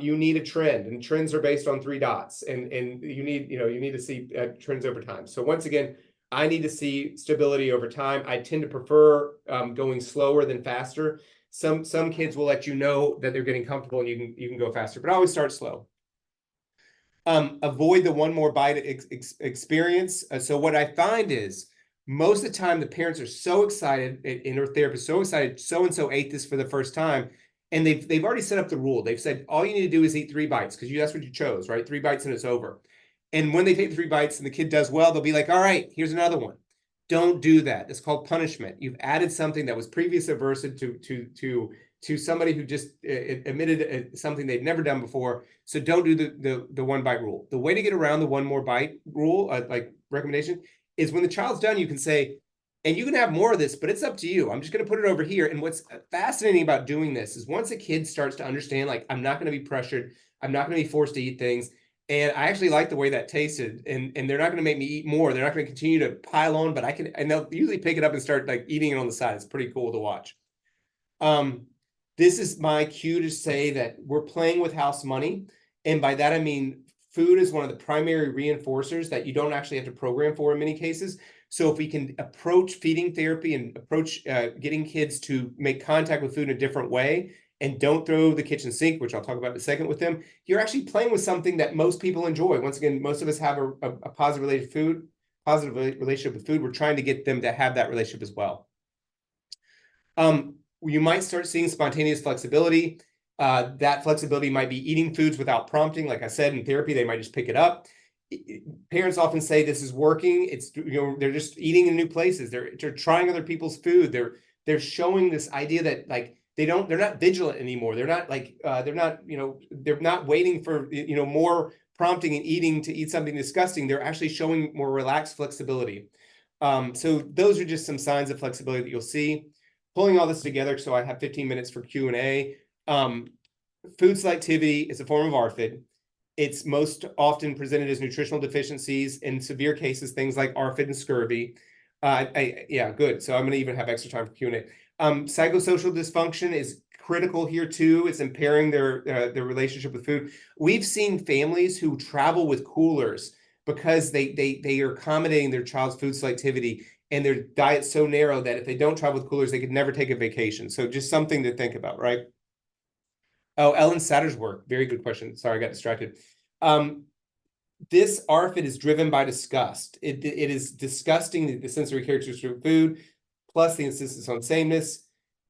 you need a trend, and trends are based on 3 dots, and you need to see trends over time. So once again, I need to see stability over time. I tend to prefer going slower than faster. Some kids will let you know that they're getting comfortable, and you can go faster, but I always start slow. Avoid the one more bite experience. So what I find is most of the time the parents are so excited, and our therapist so excited, so and so ate this for the first time, and they've already set up the rule. They've said all you need to do is eat 3 bites because that's what you chose, right? 3 bites and it's over. And when they take 3 bites and the kid does well, they'll be like, all right, here's another one. Don't do that. It's called punishment. You've added something that was previously aversive to somebody who just admitted something they've never done before. So don't do the 1 bite rule. The way to get around the 1 more bite rule, like recommendation, is when the child's done, you can say, and you can have more of this, but it's up to you. I'm just going to put it over here. And what's fascinating about doing this is once a kid starts to understand, like, I'm not going to be pressured, I'm not going to be forced to eat things, and I actually like the way that tasted, and they're not going to make me eat more. They're not going to continue to pile on, but and they'll usually pick it up and start like eating it on the side. It's pretty cool to watch. This is my cue to say that we're playing with house money. And by that, I mean, food is one of the primary reinforcers that you don't actually have to program for in many cases. So if we can approach feeding therapy and approach getting kids to make contact with food in a different way, and don't throw the kitchen sink, which I'll talk about in a second with them, you're actually playing with something that most people enjoy. Once again, most of us have a positive relationship with food. We're trying to get them to have that relationship as well. You might start seeing spontaneous flexibility. That flexibility might be eating foods without prompting. Like I said, in therapy, they might just pick it up. Parents often say this is working. It's, they're just eating in new places. They're trying other people's food. They're showing this idea that, like, they're not vigilant anymore. They're not like, they're not waiting for, more prompting and eating to eat something disgusting. They're actually showing more relaxed flexibility. So those are just some signs of flexibility that you'll see. Pulling all this together, so I have 15 minutes for Q&A. Food selectivity is a form of ARFID. It's most often presented as nutritional deficiencies, in severe cases, things like ARFID and scurvy. Yeah, good. So I'm going to even have extra time for Q&A. Psychosocial dysfunction is critical here too. It's impairing their relationship with food. We've seen families who travel with coolers because they are accommodating their child's food selectivity and their diet's so narrow that if they don't travel with coolers, they could never take a vacation. So just something to think about, right? Oh, Ellen Sattersworth, very good question. Sorry, I got distracted. This ARFID is driven by disgust. It is disgusting the sensory characteristics of food, plus the insistence on sameness.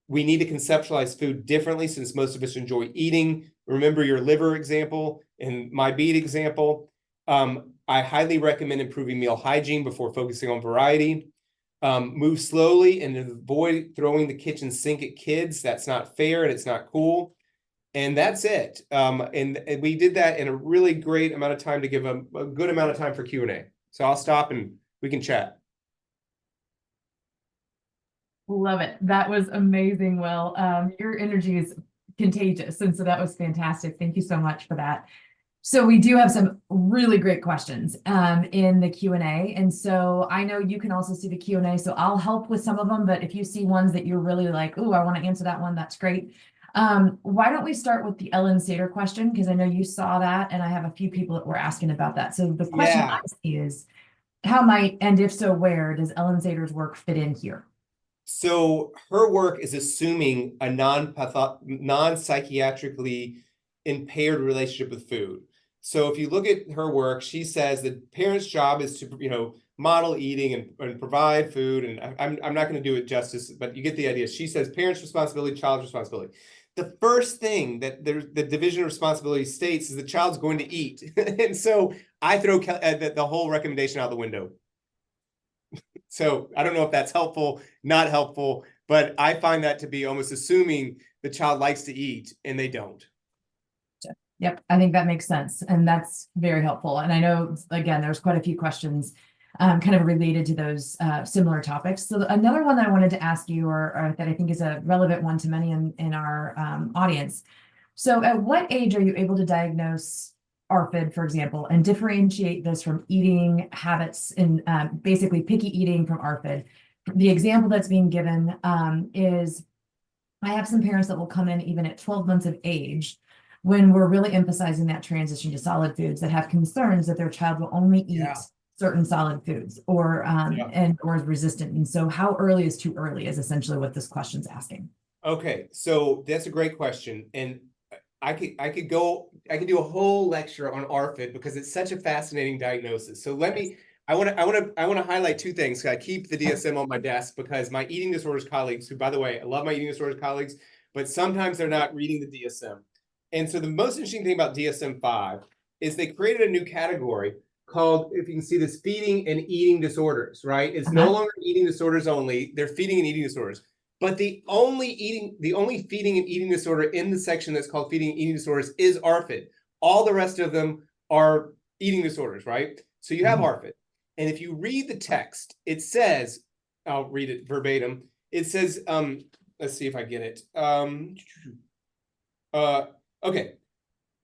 We need to conceptualize food differently since most of us enjoy eating. Remember your liver example and my beet example. I highly recommend improving meal hygiene before focusing on variety. Move slowly and avoid throwing the kitchen sink at kids. That's not fair and it's not cool. And that's it. And we did that in a really great amount of time to give a good amount of time for Q&A. So I'll stop and we can chat. Love it. That was amazing, Will. Your energy is contagious. And so that was fantastic. Thank you so much for that. So we do have some really great questions in the Q&A. And so I know you can also see the Q&A, so I'll help with some of them. But if you see ones that you're really like, oh, I want to answer that one, that's great. Why don't we start with the Ellen Sater question? Because I know you saw that, and I have a few people that were asking about that. So the question I see is, how might, and if so, where does Ellen Sater's work fit in here? So her work is assuming a non-psychiatrically impaired relationship with food. So if you look at her work, she says that parents' job is to, model eating and provide food. And I'm not going to do it justice, but you get the idea. She says parents' responsibility, child's responsibility. The first thing that the division of responsibility states is the child's going to eat. And so I throw the whole recommendation out the window. So I don't know if that's helpful, not helpful, but I find that to be almost assuming the child likes to eat and they don't. Yep, I think that makes sense. And that's very helpful. And I know, again, there's quite a few questions kind of related to those similar topics. So another one that I wanted to ask you, or that I think is a relevant one to many in our audience. So at what age are you able to diagnose ARFID, for example, and differentiate this from eating habits and basically picky eating from ARFID? The example that's being given is I have some parents that will come in even at 12 months of age when we're really emphasizing that transition to solid foods, that have concerns that their child will only eat certain solid foods or or is resistant. And so how early is too early is essentially what this question's asking. Okay, so that's a great question. And I could do a whole lecture on ARFID because it's such a fascinating diagnosis. So I want to highlight two things. I keep the DSM on my desk because my eating disorders colleagues, who, by the way, I love my eating disorders colleagues, but sometimes they're not reading the DSM. And so the most interesting thing about DSM-5 is they created a new category called, if you can see this, feeding and eating disorders, right? It's no longer eating disorders only, they're feeding and eating disorders. But the only feeding and eating disorder in the section that's called feeding and eating disorders is ARFID. All the rest of them are eating disorders, right? So you have ARFID. And if you read the text, it says, I'll read it verbatim. It says, let's see if I get it. Okay.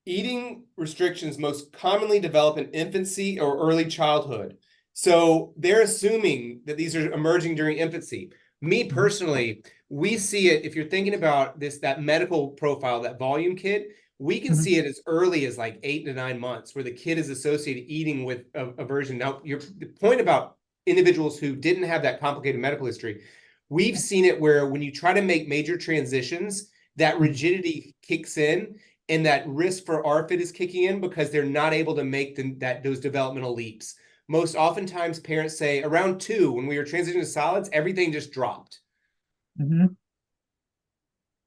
Eating restrictions most commonly develop in infancy or early childhood. So they're assuming that these are emerging during infancy. Me personally, we see it, if you're thinking about that medical profile, that volume kid, we can see it as early as like 8 to 9 months, where the kid is associated eating with aversion. Now, the point about individuals who didn't have that complicated medical history, we've seen it where when you try to make major transitions, that rigidity kicks in and that risk for ARFID is kicking in because they're not able to make those developmental leaps. Most oftentimes parents say around 2, when we were transitioning to solids, everything just dropped.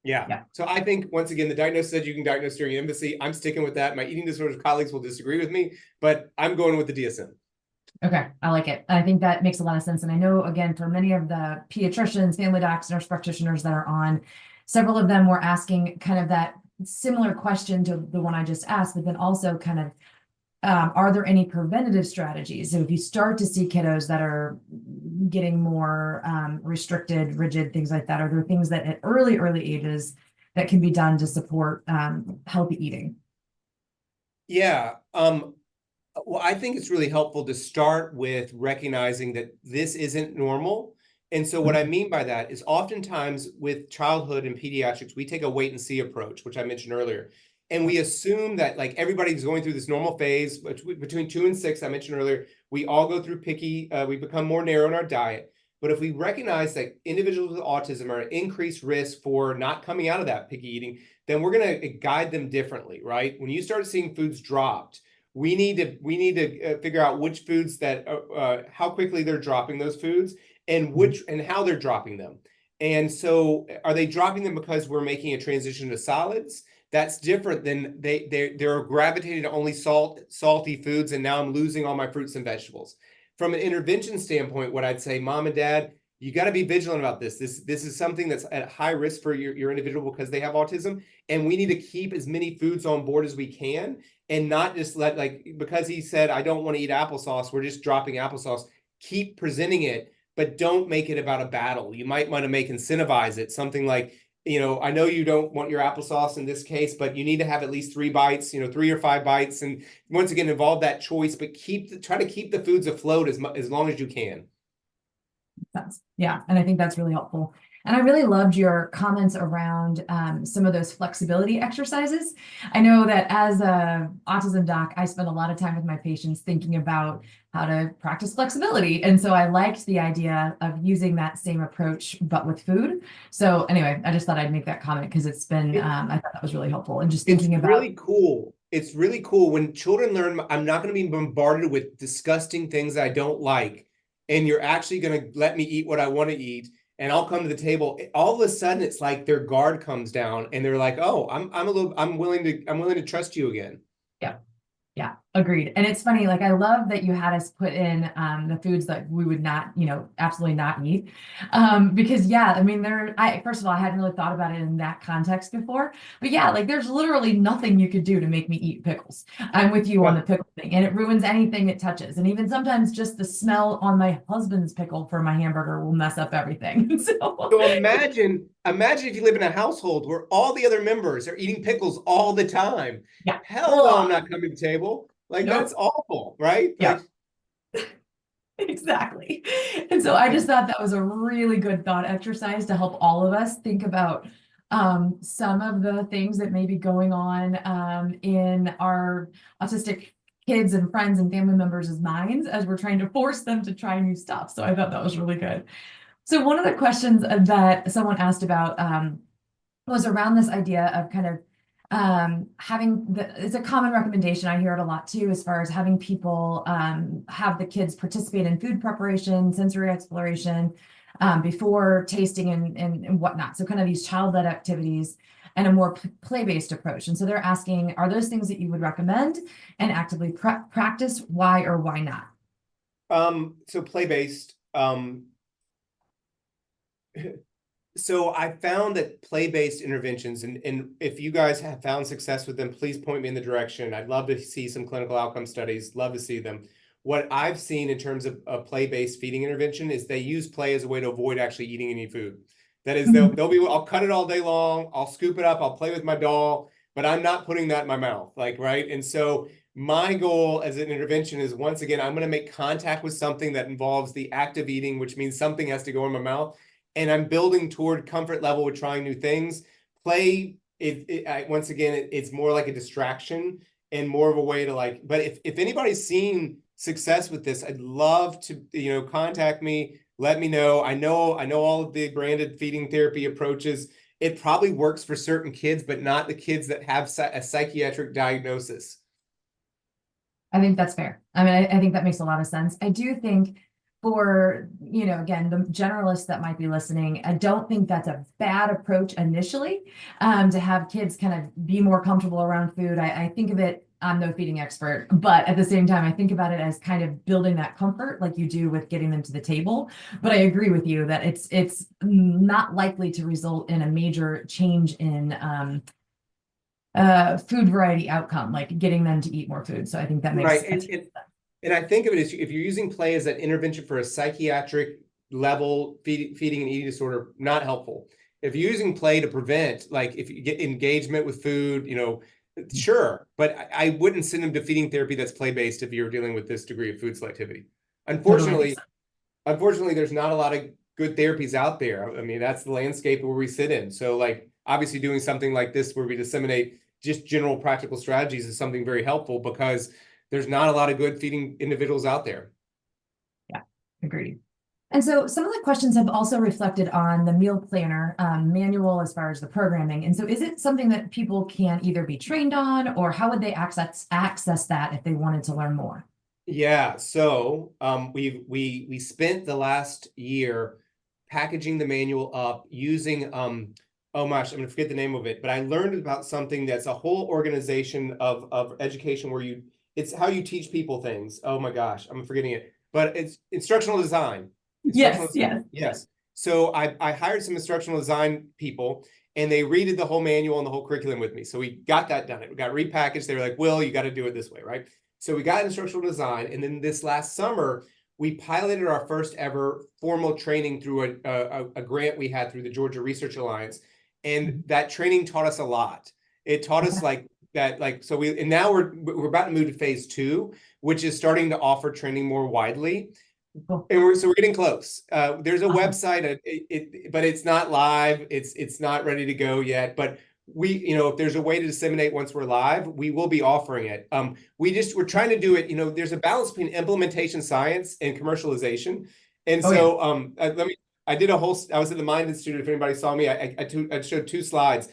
Yeah. So I think, once again, the diagnosis said you can diagnose during infancy. I'm sticking with that. My eating disorders colleagues will disagree with me, but I'm going with the DSM. Okay, I like it. I think that makes a lot of sense. And I know, again, for many of the pediatricians, family docs, nurse practitioners that are on, several of them were asking kind of that similar question to the one I just asked, but then also kind of, are there any preventative strategies? So if you start to see kiddos that are getting more restricted, rigid, things like that, are there things that at early ages that can be done to support healthy eating? Yeah. Well, I think it's really helpful to start with recognizing that this isn't normal. And so what I mean by that is oftentimes with childhood and pediatrics, we take a wait and see approach, which I mentioned earlier. And we assume that like everybody's going through this normal phase between 2 and 6, I mentioned earlier, we all go through picky, we become more narrow in our diet. But if we recognize that individuals with autism are at increased risk for not coming out of that picky eating, then we're going to guide them differently, right? When you start seeing foods dropped, we need to figure out which foods that how quickly they're dropping those foods and how they're dropping them. And so are they dropping them because we're making a transition to solids? That's different than they're gravitating to only salty foods, and now I'm losing all my fruits and vegetables. From an intervention standpoint, what I'd say, mom and dad, you got to be vigilant about this. This is something that's at high risk for your individual because they have autism, and we need to keep as many foods on board as we can, and not just let, like, because he said I don't want to eat applesauce, we're just dropping applesauce. Keep presenting it, but don't make it about a battle. You might want to incentivize it, something like, I know you don't want your applesauce in this case, but you need to have at least 3 bites, 3 or 5 bites. And once again, involve that choice, but try to keep the foods afloat as long as you can. Yeah. And I think that's really helpful. And I really loved your comments around some of those flexibility exercises. I know that as a autism doc, I spend a lot of time with my patients thinking about how to practice flexibility. And so I liked the idea of using that same approach, but with food. So anyway, I just thought I'd make that comment because it's been, I thought that was really helpful. And just thinking about— really cool. It's really cool when children learn, I'm not going to be bombarded with disgusting things that I don't like. And you're actually going to let me eat what I want to eat. And I'll come to the table. All of a sudden, it's like their guard comes down, and they're like, "Oh, I'm willing to trust you again." Yeah. Yeah, agreed. And it's funny, like I love that you had us put in the foods that we would not, absolutely not eat. Because yeah, I mean, first of all, I hadn't really thought about it in that context before. But yeah, like there's literally nothing you could do to make me eat pickles. I'm with you on the pickle thing, and it ruins anything it touches. And even sometimes just the smell on my husband's pickle for my hamburger will mess up everything. So imagine if you live in a household where all the other members are eating pickles all the time. Yeah. Hell no, I'm not coming to the table. Like, that's awful, right? Yeah. Exactly. And so I just thought that was a really good thought exercise to help all of us think about some of the things that may be going on in our autistic kids and friends and family members' minds as we're trying to force them to try new stuff. So I thought that was really good. So one of the questions that someone asked about was around this idea of kind of it's a common recommendation. I hear it a lot too, as far as having people have the kids participate in food preparation, sensory exploration before tasting and whatnot. So kind of these child-led activities and a more play-based approach. And so they're asking, are those things that you would recommend and actively practice? Why or why not? So play-based. So I found that play-based interventions, and if you guys have found success with them, please point me in the direction. I'd love to see some clinical outcome studies, love to see them. What I've seen in terms of a play-based feeding intervention is they use play as a way to avoid actually eating any food. That is, I'll cut it all day long, I'll scoop it up, I'll play with my doll, but I'm not putting that in my mouth, right? And so my goal as an intervention is, once again, I'm going to make contact with something that involves the act of eating, which means something has to go in my mouth. And I'm building toward comfort level with trying new things. Play, once again, it's more like a distraction and more of a way to but if anybody's seen success with this, I'd love to, contact me, let me know. I know all of the branded feeding therapy approaches. It probably works for certain kids, but not the kids that have a psychiatric diagnosis. I think that's fair. I mean, I think that makes a lot of sense. I do think for, again, the generalists that might be listening, I don't think that's a bad approach initially to have kids kind of be more comfortable around food. I think of it, I'm no feeding expert, but at the same time, I think about it as kind of building that comfort like you do with getting them to the table. But I agree with you that it's not likely to result in a major change in food variety outcome, like getting them to eat more food. So I think that makes sense. And I think of it as, if you're using play as an intervention for a psychiatric level feeding and eating disorder, not helpful. If you're using play to prevent, like if you get engagement with food, sure, but I wouldn't send them to feeding therapy that's play-based if you're dealing with this degree of food selectivity. Unfortunately, there's not a lot of good therapies out there. I mean, that's the landscape where we sit in. So obviously doing something like this where we disseminate just general practical strategies is something very helpful because there's not a lot of good feeding individuals out there. Yeah, agreed. And so some of the questions have also reflected on the meal planner manual as far as the programming. And so is it something that people can either be trained on, or how would they access that if they wanted to learn more? Yeah, so we spent the last year packaging the manual up using oh gosh, I'm gonna forget the name of it, but I learned about something that's a whole organization of education where it's how you teach people things. Oh my gosh, I'm forgetting it, but it's instructional design. Yes, yes. Yes. So I hired some instructional design people, and they redid the whole manual and the whole curriculum with me. So we got that done. It got repackaged. They were like, "Will, you got to do it this way, right?" So we got instructional design, and then this last summer we piloted our first ever formal training through a grant we had through the Georgia Research Alliance, and that training taught us a lot. It taught us like that, like so we and now we're about to move to phase 2, which is starting to offer training more widely. Cool. And we're getting close. There's a Awesome. website, but it's not live. It's not ready to go yet. But if there's a way to disseminate once we're live, we will be offering it. We're trying to do it. There's a balance between implementation science and commercialization. And so I did I was at the Mind Institute. If anybody saw me, I showed 2 slides.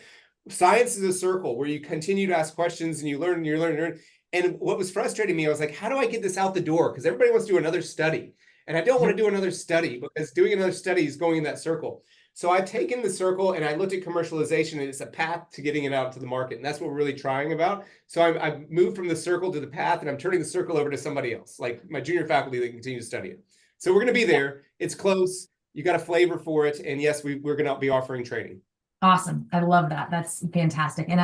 Science is a circle where you continue to ask questions and you learn and you learn and learn. And what was frustrating me, I was like, how do I get this out the door? Because everybody wants to do another study. And I don't want to do another study because doing another study is going in that circle. So I've taken the circle and I looked at commercialization, and it's a path to getting it out to the market. And that's what we're really trying about. So I've moved from the circle to the path, and I'm turning the circle over to somebody else, like my junior faculty that can continue to study it. So we're going to be there. It's close. You got a flavor for it. And yes, we're going to be offering training. Awesome. I love that. That's fantastic. And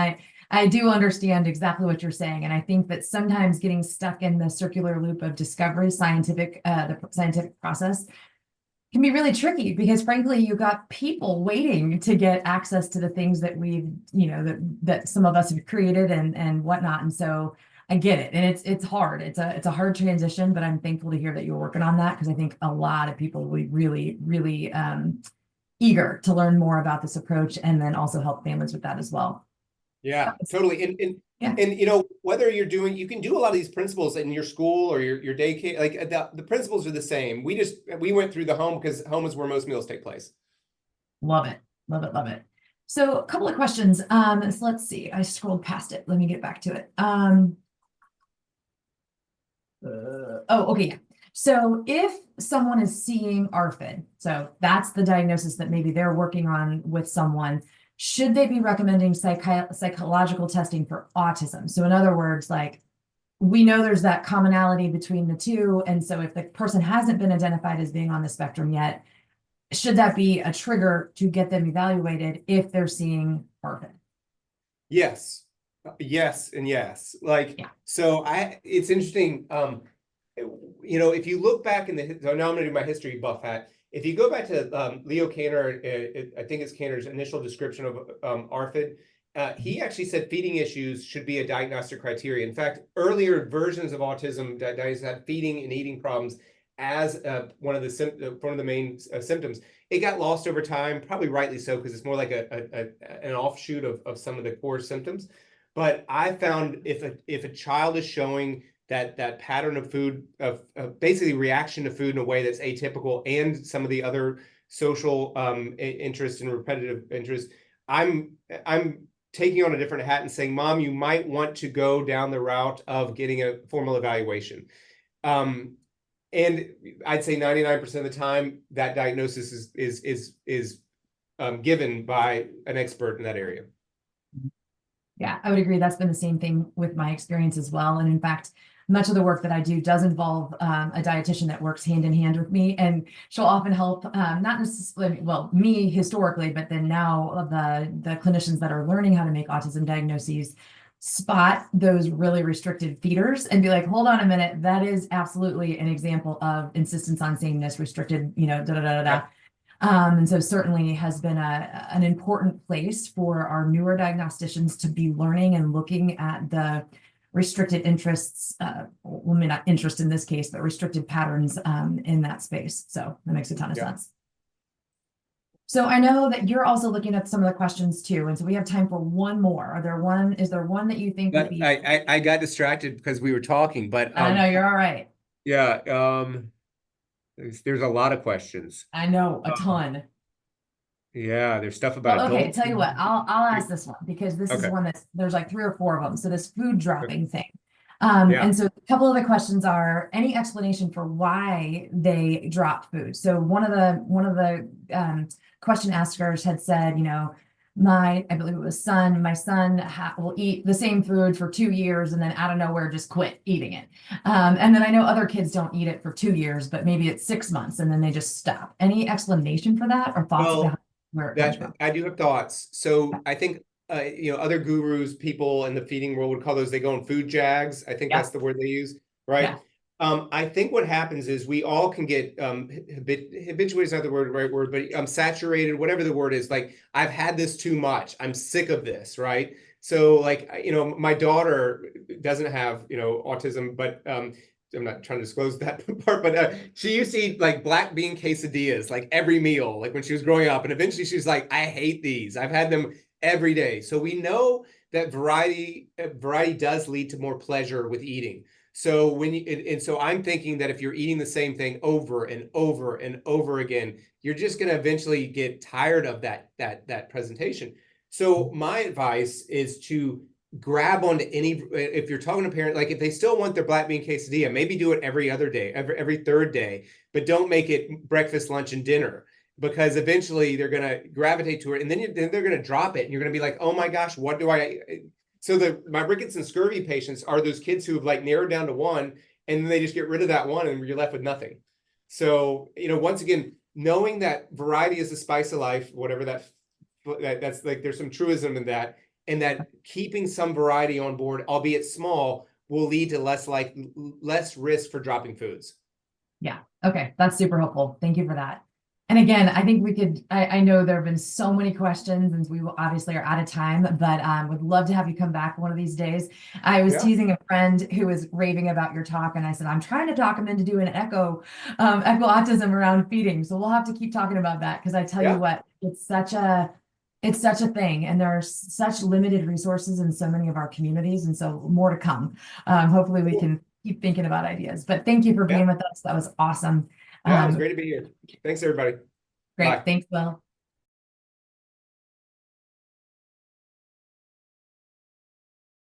I do understand exactly what you're saying. And I think that sometimes getting stuck in the circular loop of discovery, the scientific process can be really tricky, because frankly, you got people waiting to get access to the things that we've, that some of us have created and whatnot. And so I get it. And it's hard. It's a hard transition, but I'm thankful to hear that you're working on that, because I think a lot of people will be really, really eager to learn more about this approach, and then also help families with that as well. Yeah, totally. And whether you can do a lot of these principles in your school or your daycare, like the principles are the same. We went through the home because home is where most meals take place. Love it. Love it. Love it. So a couple of questions. So let's see. I scrolled past it. Let me get back to it. Okay. Yeah. So if someone is seeing ARFID, so that's the diagnosis that maybe they're working on with someone, should they be recommending psychological testing for autism? So in other words, like, we know there's that commonality between the two. And so if the person hasn't been identified as being on the spectrum yet, should that be a trigger to get them evaluated if they're seeing ARFID? Yes. Yes and yes. So it's interesting. If you look back so now I'm going to do my history buff hat. If you go back to Leo Kanner, I think it's Kanner's initial description of ARFID, he actually said feeding issues should be a diagnostic criteria. In fact, earlier versions of autism had feeding and eating problems as one of the main symptoms. It got lost over time, probably rightly so, because it's more like an offshoot of some of the core symptoms. But I found if a child is showing that pattern of food, of basically reaction to food in a way that's atypical, and some of the other social interests and repetitive interests, I'm taking on a different hat and saying, Mom, you might want to go down the route of getting a formal evaluation. And I'd say 99% of the time that diagnosis is given by an expert in that area. Yeah, I would agree. That's been the same thing with my experience as well. And in fact, much of the work that I do does involve a dietitian that works hand in hand with me, and she'll often help not necessarily, me historically, but then now the clinicians that are learning how to make autism diagnoses spot those really restricted feeders and be like, hold on a minute, that is absolutely an example of insistence on sameness, restricted, and so certainly has been an important place for our newer diagnosticians to be learning and looking at the restricted interests, maybe not interest in this case, but restricted patterns in that space. So that makes a ton of sense. So I know that you're also looking at some of the questions too, and so we have time for one more. Is there one that you think would But be? I got distracted because we were talking, but I know you're all right. yeah, there's a lot of questions. I know a Um, ton. yeah, there's stuff about Well, okay, adult. tell you what, I'll ask this one because this is Okay. one that's there's like 3 or 4 of them. So this food dropping thing. Yeah. And so a couple of the questions are any explanation for why they drop food. So one of the question askers had said, I believe it was my son will eat the same food for 2 years and then out of nowhere just quit eating it. And then I know other kids don't eat it for 2 years, but maybe it's 6 months and then they just stop. Any explanation for that or thoughts Well, behind where it comes that from? I do have thoughts. So I think other gurus, people in the feeding world would call those, they go on food jags. I think that's Yep. the word they use, right? Yeah. I think what happens is we all can get habituated is not the right word, but saturated, whatever the word is. Like, I've had this too much. I'm sick of this, right? So like, my daughter doesn't have, autism, but I'm not trying to disclose that part, but she used to eat like black bean quesadillas like every meal, like when she was growing up. And eventually she's like, I hate these. I've had them every day. So we know that variety does lead to more pleasure with eating. So so I'm thinking that if you're eating the same thing over and over and over again, you're just going to eventually get tired of that presentation. So my advice is to grab onto if you're talking to parents, like if they still want their black bean quesadilla, maybe do it every other day, every third day, but don't make it breakfast, lunch, and dinner, because eventually they're going to gravitate to it, and then they're going to drop it, and you're going to be like, oh my gosh, what do I? So my rickets and scurvy patients are those kids who have like narrowed down to one, and then they just get rid of that one, and you're left with nothing. So once again, knowing that variety is the spice of life, whatever that's like, there's some truism in that, and that keeping some variety on board, albeit small, will lead to less risk for dropping foods. Yeah. Okay. That's super helpful. Thank you for that. And again, I think I know there have been so many questions and we will obviously are out of time, but would love to have you come back one of these days. I was teasing a friend who was raving about your talk and I said, I'm trying to talk him into doing an echo autism around feeding. So we'll have to keep talking about that because I tell you what, it's such a thing and there are such limited resources in so many of our communities. And so more to come. Hopefully we can keep thinking about ideas, but thank you for being with us. That was awesome. Yeah, it was great to be here. Thanks, everybody. Great. Bye. Thanks, Will.